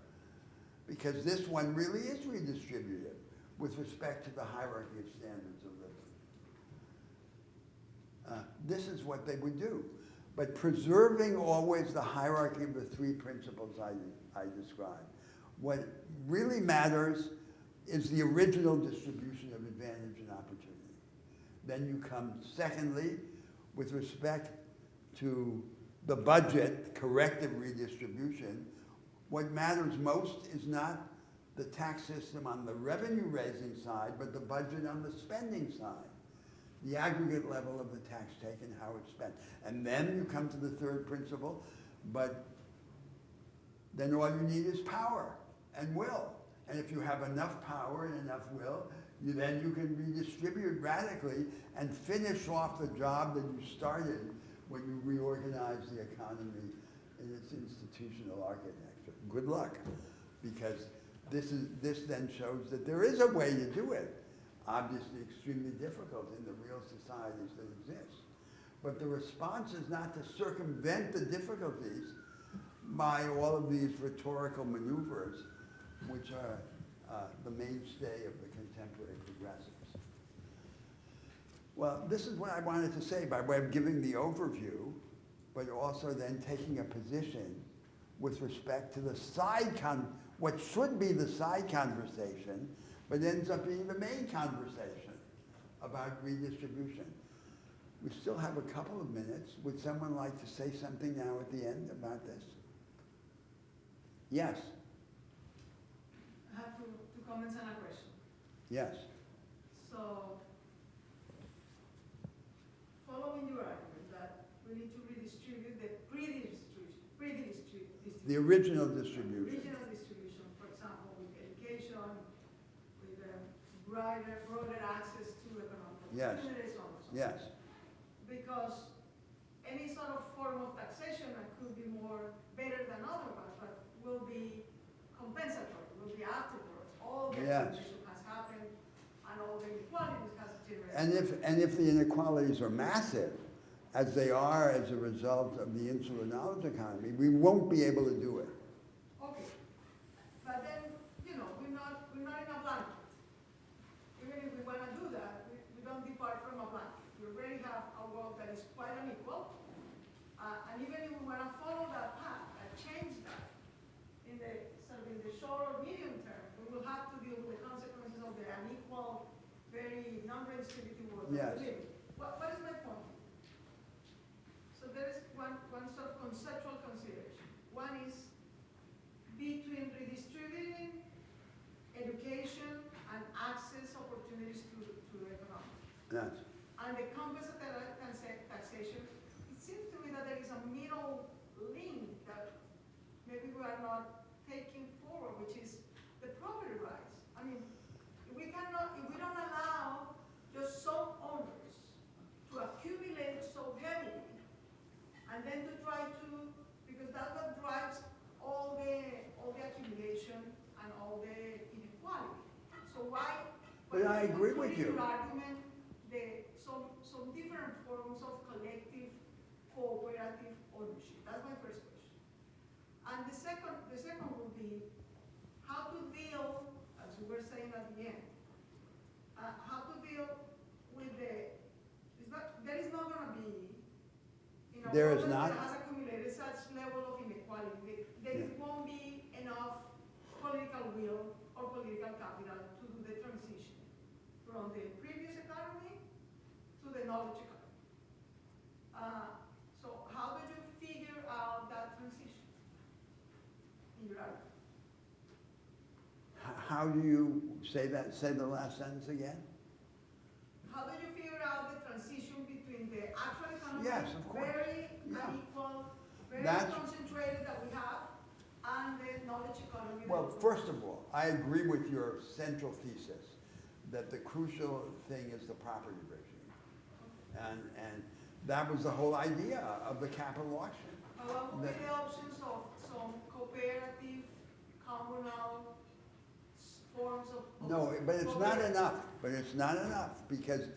Because this one really is redistributive with respect to the hierarchy of standards of living. This is what they would do. But preserving always the hierarchy of the three principles I described. What really matters is the original distribution of advantage and opportunity. Then you come, secondly, with respect to the budget, corrective redistribution, what matters most is not the tax system on the revenue-raising side, but the budget on the spending side. The aggregate level of the tax taken, how it's spent. And then you come to the third principle, but then all you need is power and will. And if you have enough power and enough will, then you can redistribute radically and finish off the job that you started when you reorganize the economy in its institutional architecture. Good luck, because this then shows that there is a way to do it. Obviously extremely difficult in the real societies that exist. But the response is not to circumvent the difficulties by all of these rhetorical maneuvers, which are the mainstay of the contemporary progressives. Well, this is what I wanted to say by way of giving the overview, but also then taking a position with respect to the what should be the side conversation, but ends up being the main conversation about redistribution. We still have a couple of minutes. Would someone like to say something now at the end about this? Yes. I have two comments and a question. Yes. So, following your argument that we need to redistribute the The original distribution. Original distribution, for example, with education, with broader access to economic Yes. opportunities, so on and so on. Yes. Because any sort of form of taxation that could be better than other ones, but will be compensatory, will be afterwards. All the Yes. taxation has happened and all the inequalities has generated. And if the inequalities are massive, as they are as a result of the insular knowledge economy, we won't be able to do it. Okay, but then, we're not in a blanket. Even if we want to do that, we don't depart from a blanket. We already have a world that is quite unequal. And even if we want to follow that path and change that in the sort of in the short or medium term, we will have to deal with the consequences of the unequal, very non-redistributive world that we Yes. live in. What is my point? So there is one sort of conceptual consideration. One is between redistributing education and access opportunities to the economy. Yes. And the compensatory taxation, it seems to me that there is a middle link that maybe we are not taking forward, which is the property rights. I mean, if we don't allow just some owners to accumulate so heavily, and then to try to, because that's what drives all the accumulation and all the inequality. So why? But I agree with you. Your argument, some different forms of collective cooperative ownership. That's my first question. And the second would be how to deal, as we were saying at the end, how to deal with there is not going to be, in a There is world not? that has accumulated such level of inequality, there Yeah. won't be enough political will or political capital to do the transition from the previous economy to the knowledge economy. So how do you figure out that transition in your argument? How do you say that, say the last sentence again? How do you figure out the transition between the actual economy, Yes, of course. very Yeah. unequal, very That's- concentrated that we have, and the knowledge economy? Well, that we- first of all, I agree with your central thesis, that the crucial thing is the property regime. And that was the whole idea of the capital auction. What would be the options of some cooperative, communal forms of? No, but it's not enough, because